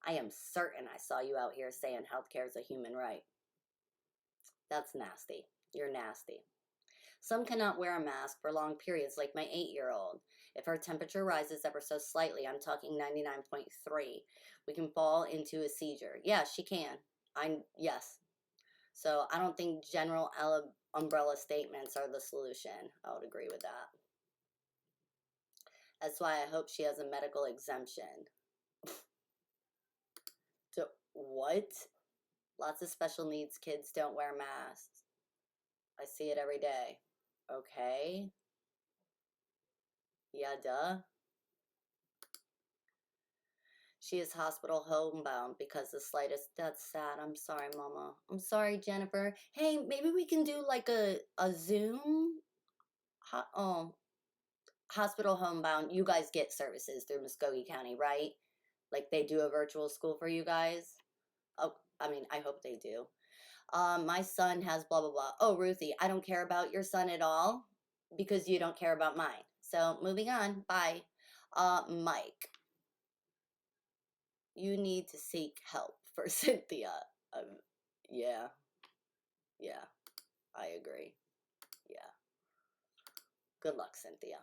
I am certain I saw you out here saying healthcare is a human right. That's nasty. You're nasty. Some cannot wear a mask for long periods, like my 8-year-old. If her temperature rises ever so slightly, I'm talking 99.3, we can fall into a seizure. Yeah, she can. Yes. So I don't think general umbrella statements are the solution. I would agree with that. That's why I hope she has a medical exemption. What? Lots of special needs kids don't wear masks. I see it every day. Okay. Yeah, duh. She is hospital homebound because the slightest. That's sad. I'm sorry, Mama. I'm sorry, Jennifer. Hey, maybe we can do like a Zoom. Hospital homebound. You guys get services through Muskogee County, right? Like they do a virtual school for you guys. Oh, I mean, I hope they do. My son has blah blah blah. Oh, Ruthie, I don't care about your son at all because you don't care about mine. So moving on. Bye. Mike, you need to seek help for Cynthia. Yeah, yeah, I agree. Yeah. Good luck, Cynthia.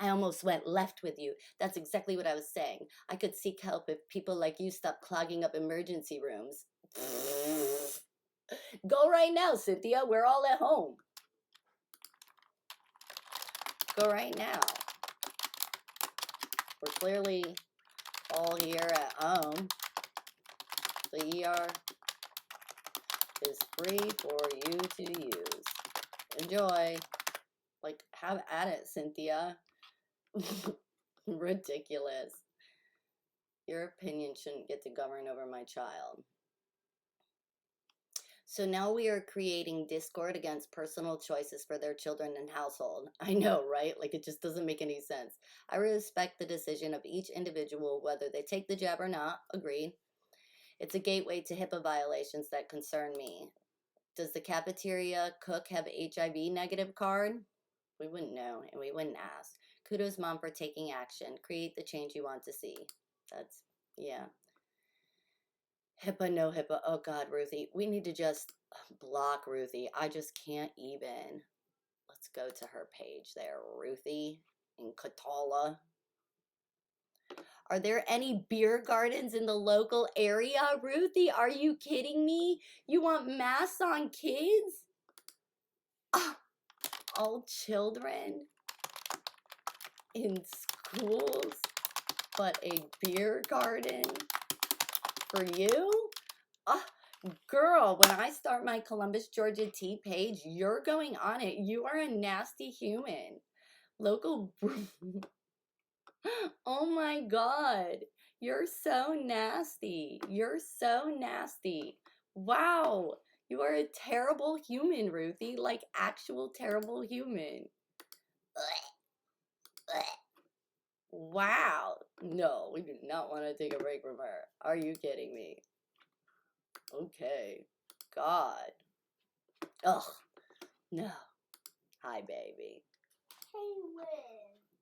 I almost went left with you. That's exactly what I was saying. I could seek help if people like you stop clogging up emergency rooms. Go right now, Cynthia. We're all at home. Go right now. We're clearly all here at home. The ER is free for you to use. Enjoy. Like, have at it, Cynthia. Ridiculous. Your opinion shouldn't get to govern over my child. So now we are creating discord against personal choices for their children and household. I know, right? Like, it just doesn't make any sense. I respect the decision of each individual, whether they take the jab or not. Agreed. It's a gateway to HIPAA violations that concern me. Does the cafeteria cook have HIV negative card? We wouldn't know, and we wouldn't ask. Kudos, Mom, for taking action. Create the change you want to see. That's, yeah. HIPAA, no HIPAA. Oh, God, Ruthie. We need to just block Ruthie. I just can't even. Let's go to her page there. Ruthie in Catala. Are there any beer gardens in the local area? Ruthie, are you kidding me? You want masks on kids? All children in schools, but a beer garden for you? Girl, when I start my Columbus, Georgia tea page, you're going on it. You are a nasty human. Local. Oh my God. You're so nasty. You're so nasty. Wow. You are a terrible human, Ruthie. Like, actual terrible human. Wow. No, we do not want to take a break from her. Are you kidding me? Okay. God. Ugh. No. Hi, baby.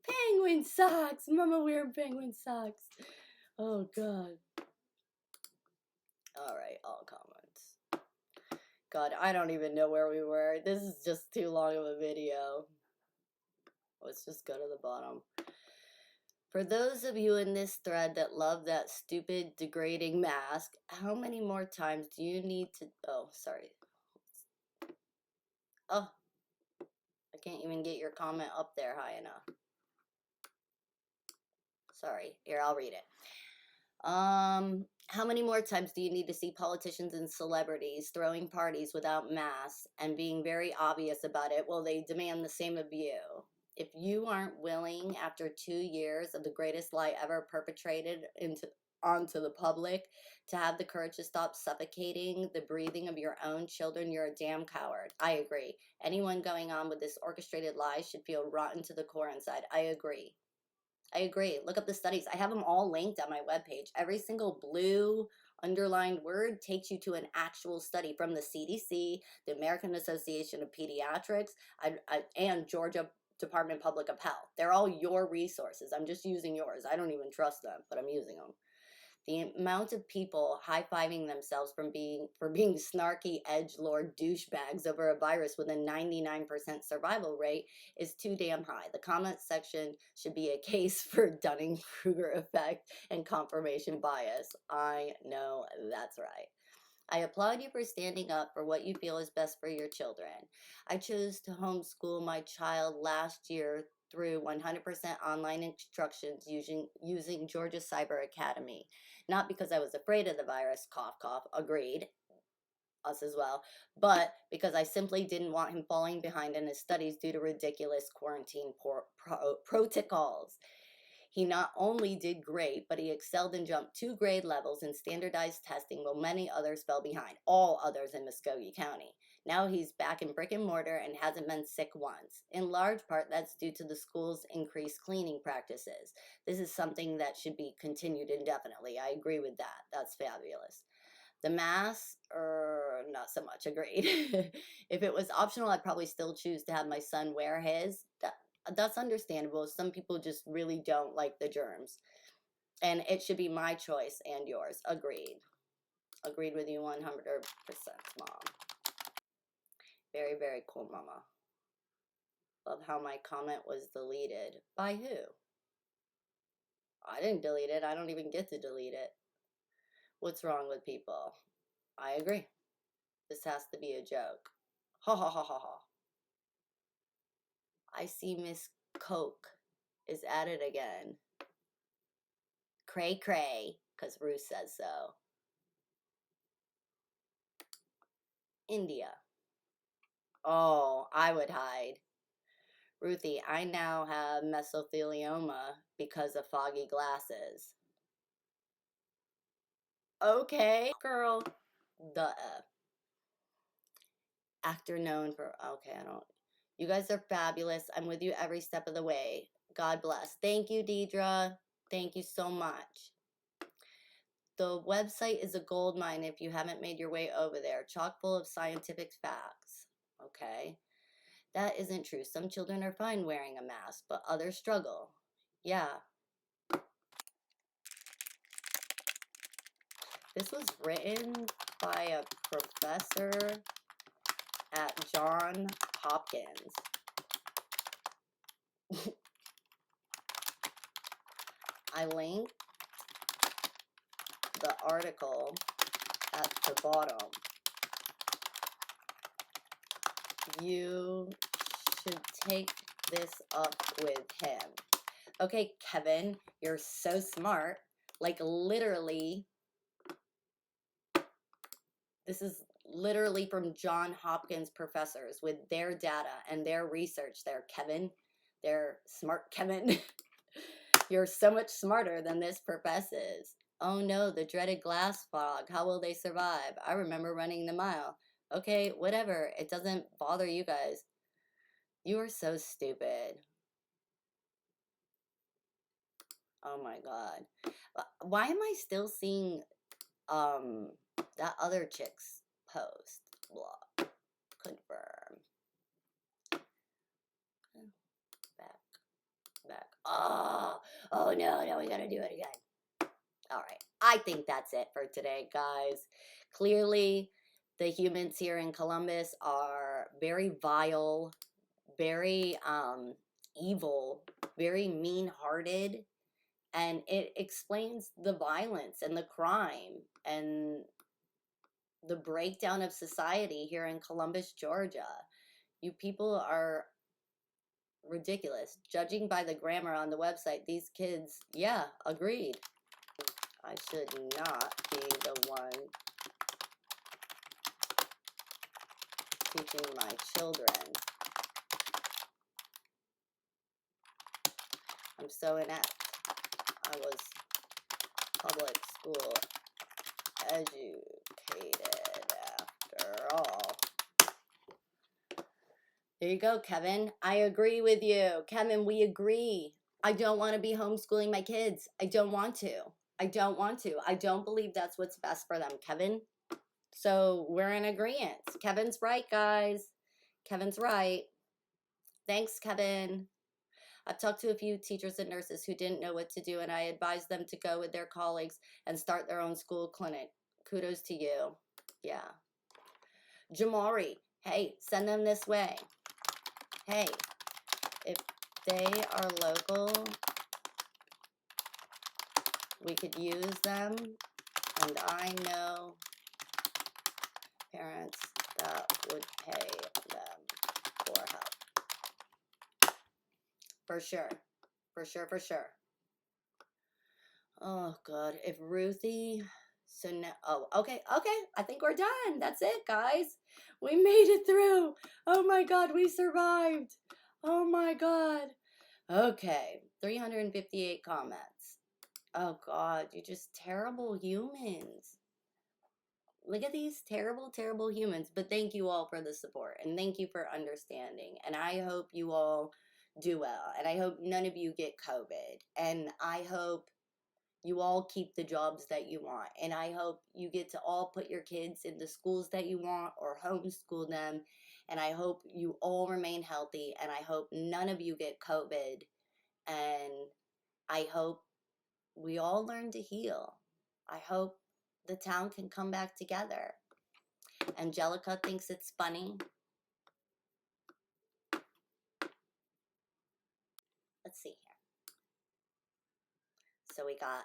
Penguin socks. Mama wearing penguin socks. Oh, God. All right, all comments. God, I don't even know where we were. This is just too long of a video. Let's just go to the bottom. For those of you in this thread that love that stupid, degrading mask, how many more times do you need to... Oh, sorry. Oh, I can't even get your comment up there high enough. Sorry. Here, I'll read it. How many more times do you need to see politicians and celebrities throwing parties without masks and being very obvious about it while they demand the same of you? If you aren't willing, after 2 years of the greatest lie ever perpetrated onto the public, to have the courage to stop suffocating the breathing of your own children, you're a damn coward. I agree. Anyone going on with this orchestrated lie should feel rotten to the core inside. I agree. Look up the studies. I have them all linked on my webpage. Every single blue underlined word takes you to an actual study from the CDC, the American Association of Pediatrics, and Georgia Department of Public Health. They're all your resources. I'm just using yours. I don't even trust them, but I'm using them. The amount of people high-fiving themselves for being snarky edgelord douchebags over a virus with a 99% survival rate is too damn high. The comment section should be a case for Dunning-Kruger effect and confirmation bias. I know that's right. I applaud you for standing up for what you feel is best for your children. I chose to homeschool my child last year through 100% online instructions using Georgia Cyber Academy. Not because I was afraid of the virus, cough, cough, agreed, us as well, but because I simply didn't want him falling behind in his studies due to ridiculous quarantine protocols. He not only did great, but he excelled and jumped 2 grade levels in standardized testing while many others fell behind, all others in Muskogee County. Now he's back in brick and mortar and hasn't been sick once. In large part, that's due to the school's increased cleaning practices. This is something that should be continued indefinitely. I agree with that. That's fabulous. The mask, not so much, agreed. If it was optional, I'd probably still choose to have my son wear his. That's understandable. Some people just really don't like the germs. And it should be my choice and yours. Agreed. Agreed with you 100%, Mom. Very, very cool, Mama. Love how my comment was deleted. By who? I didn't delete it. I don't even get to delete it. What's wrong with people? I agree. This has to be a joke. Ha ha ha ha ha. I see Miss Coke is at it again. Cray cray, because Ruth says so. India. Oh, I would hide. Ruthie, I now have mesothelioma because of foggy glasses. Okay, girl. Duh. Actor known for... Okay, I don't... You guys are fabulous. I'm with you every step of the way. God bless. Thank you, Deidre. Thank you so much. The website is a gold mine if you haven't made your way over there. Chock full of scientific facts. Okay. That isn't true. Some children are fine wearing a mask, but others struggle. Yeah. This was written by a professor at Johns Hopkins. I linked the article at the bottom. You should take this up with him. Okay, Kevin, you're so smart. Like, literally, this is literally from Johns Hopkins professors with their data and their research there, Kevin. They're smart, Kevin. You're so much smarter than this professes. Oh no, the dreaded glass fog. How will they survive? I remember running the mile. Okay, whatever. It doesn't bother you guys. You are so stupid. Oh my god. Why am I still seeing that other chick's post? Blah. Confirm. Back. Oh no, we gotta do it again. Alright, I think that's it for today, guys. Clearly, the humans here in Columbus are very vile, very evil, very mean-hearted, And it explains the violence and the crime and the breakdown of society here in Columbus, Georgia. You people are ridiculous. Judging by the grammar on the website, these kids, yeah, agreed. I should not be the one teaching my children. I'm so inept. I was public school educated after all. There you go, Kevin. I agree with you. Kevin, we agree. I don't want to be homeschooling my kids. I don't want to. I don't want to. I don't believe that's what's best for them, Kevin. So we're in agreement. Kevin's right, guys. Kevin's right. Thanks, Kevin. I've talked to a few teachers and nurses who didn't know what to do, and I advised them to go with their colleagues and start their own school clinic. Kudos to you. Yeah. Jamari, hey, send them this way. Hey, if they are local, we could use them, and I know parents that would pay them for help. For sure. For sure, for sure. Oh, God. If Ruthie... So now... Oh, okay. I think we're done. That's it, guys. We made it through. Oh, my God. We survived. Oh, my God. Okay. 358 comments. Oh, God. You're just terrible humans. Look at these terrible, terrible humans. But thank you all for the support. And thank you for understanding. And I hope you all do well. And I hope none of you get COVID. And I hope you all keep the jobs that you want. And I hope you get to all put your kids in the schools that you want or homeschool them. And I hope you all remain healthy. And I hope none of you get COVID. And I hope we all learn to heal. I hope the town can come back together. Angelica thinks it's funny. Let's see here. So we got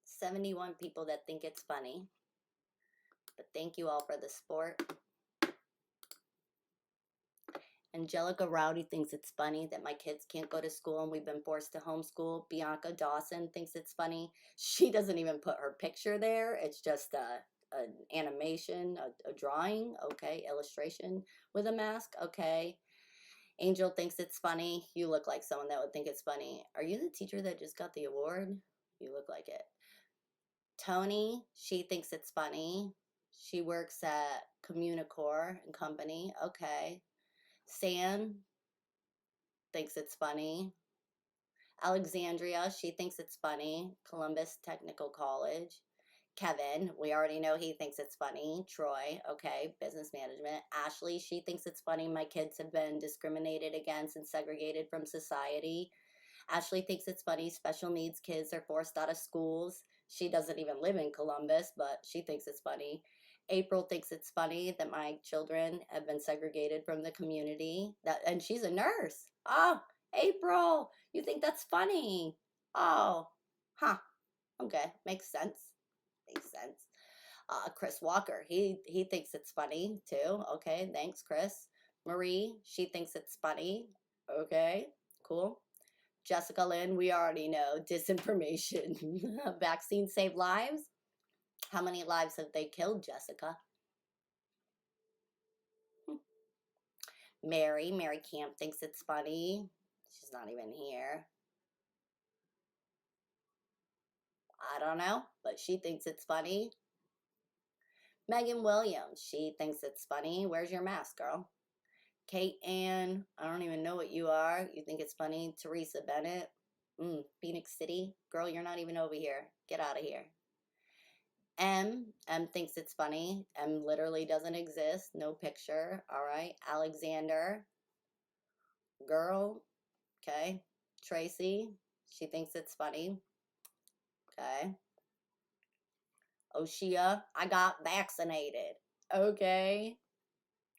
71 people that think it's funny. But thank you all for the support. Angelica Rowdy thinks it's funny that my kids can't go to school and we've been forced to homeschool. Bianca Dawson thinks it's funny. She doesn't even put her picture there. It's just an animation, a drawing, okay, illustration with a mask, okay. Angel thinks it's funny. You look like someone that would think it's funny. Are you the teacher that just got the award? You look like it. Tony, she thinks it's funny. She works at Communicore and Company, okay. Sam thinks it's funny. Alexandria, she thinks it's funny. Columbus Technical College. Kevin, we already know he thinks it's funny. Troy, okay, business management. Ashley, she thinks it's funny. My kids have been discriminated against and segregated from society. Ashley thinks it's funny. Special needs kids are forced out of schools. She doesn't even live in Columbus, but she thinks it's funny. April thinks it's funny that my children have been segregated from the community. And she's a nurse. Oh, April, you think that's funny? Oh, huh. Okay, makes sense. Makes sense. Chris Walker, he thinks it's funny too. Okay, thanks, Chris. Marie, she thinks it's funny. Okay, cool. Jessica Lynn, we already know disinformation. Vaccines save lives. How many lives have they killed, Jessica? Mary Camp thinks it's funny. She's not even here. I don't know, but she thinks it's funny. Megan Williams, she thinks it's funny. Where's your mask, girl? Kate Ann, I don't even know what you are. You think it's funny. Teresa Bennett, Phoenix City. Girl, you're not even over here. Get out of here. M thinks it's funny. M literally doesn't exist. No picture. All right. Alexander. Girl. Okay. Tracy. She thinks it's funny. Okay. Oshia. I got vaccinated. Okay.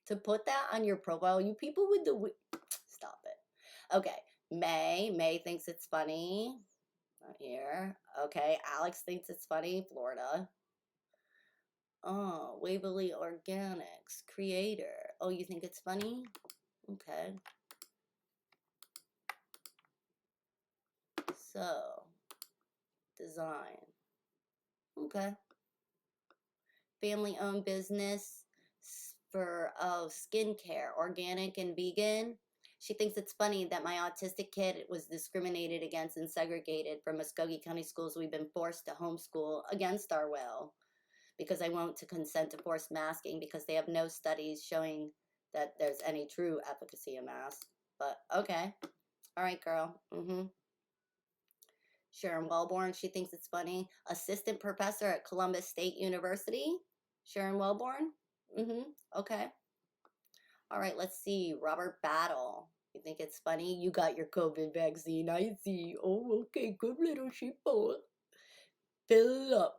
To put that on your profile, you people with the... Stop it. Okay. May thinks it's funny. Not here. Okay, Alex thinks it's funny. Florida. Oh, Waverly Organics creator. Oh, you think it's funny? Okay. So, design. Okay. Family-owned business for skincare, organic and vegan. She thinks it's funny that my autistic kid was discriminated against and segregated from Muskogee County schools. We've been forced to homeschool against our will because I won't to consent to forced masking because they have no studies showing that there's any true efficacy of masks. But okay. All right, girl. Sharon Wellborn, she thinks it's funny. Assistant professor at Columbus State University. Sharon Wellborn. Okay. All right, let's see. Robert Battle. You think it's funny? You got your COVID vaccine. I see. Oh, okay. Good little sheeple. Philip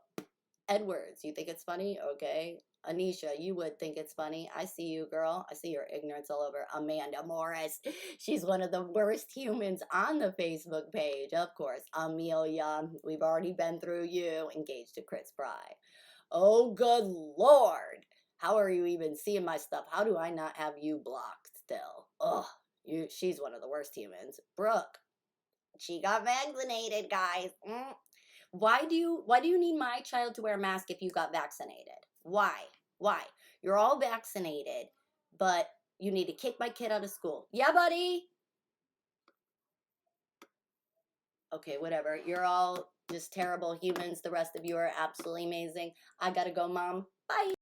Edwards. You think it's funny? Okay. Anisha, you would think it's funny. I see you, girl. I see your ignorance all over. Amanda Morris. She's one of the worst humans on the Facebook page. Of course. Amelia. We've already been through you. Engaged to Chris Fry. Oh, good Lord. How are you even seeing my stuff? How do I not have you blocked still? Ugh. She's one of the worst humans. Brooke. She got vaccinated, guys. Why do you need my child to wear a mask if you got vaccinated? Why? You're all vaccinated, but you need to kick my kid out of school. Yeah, buddy. Okay, whatever. You're all just terrible humans. The rest of you are absolutely amazing. I gotta go, Mom. Bye.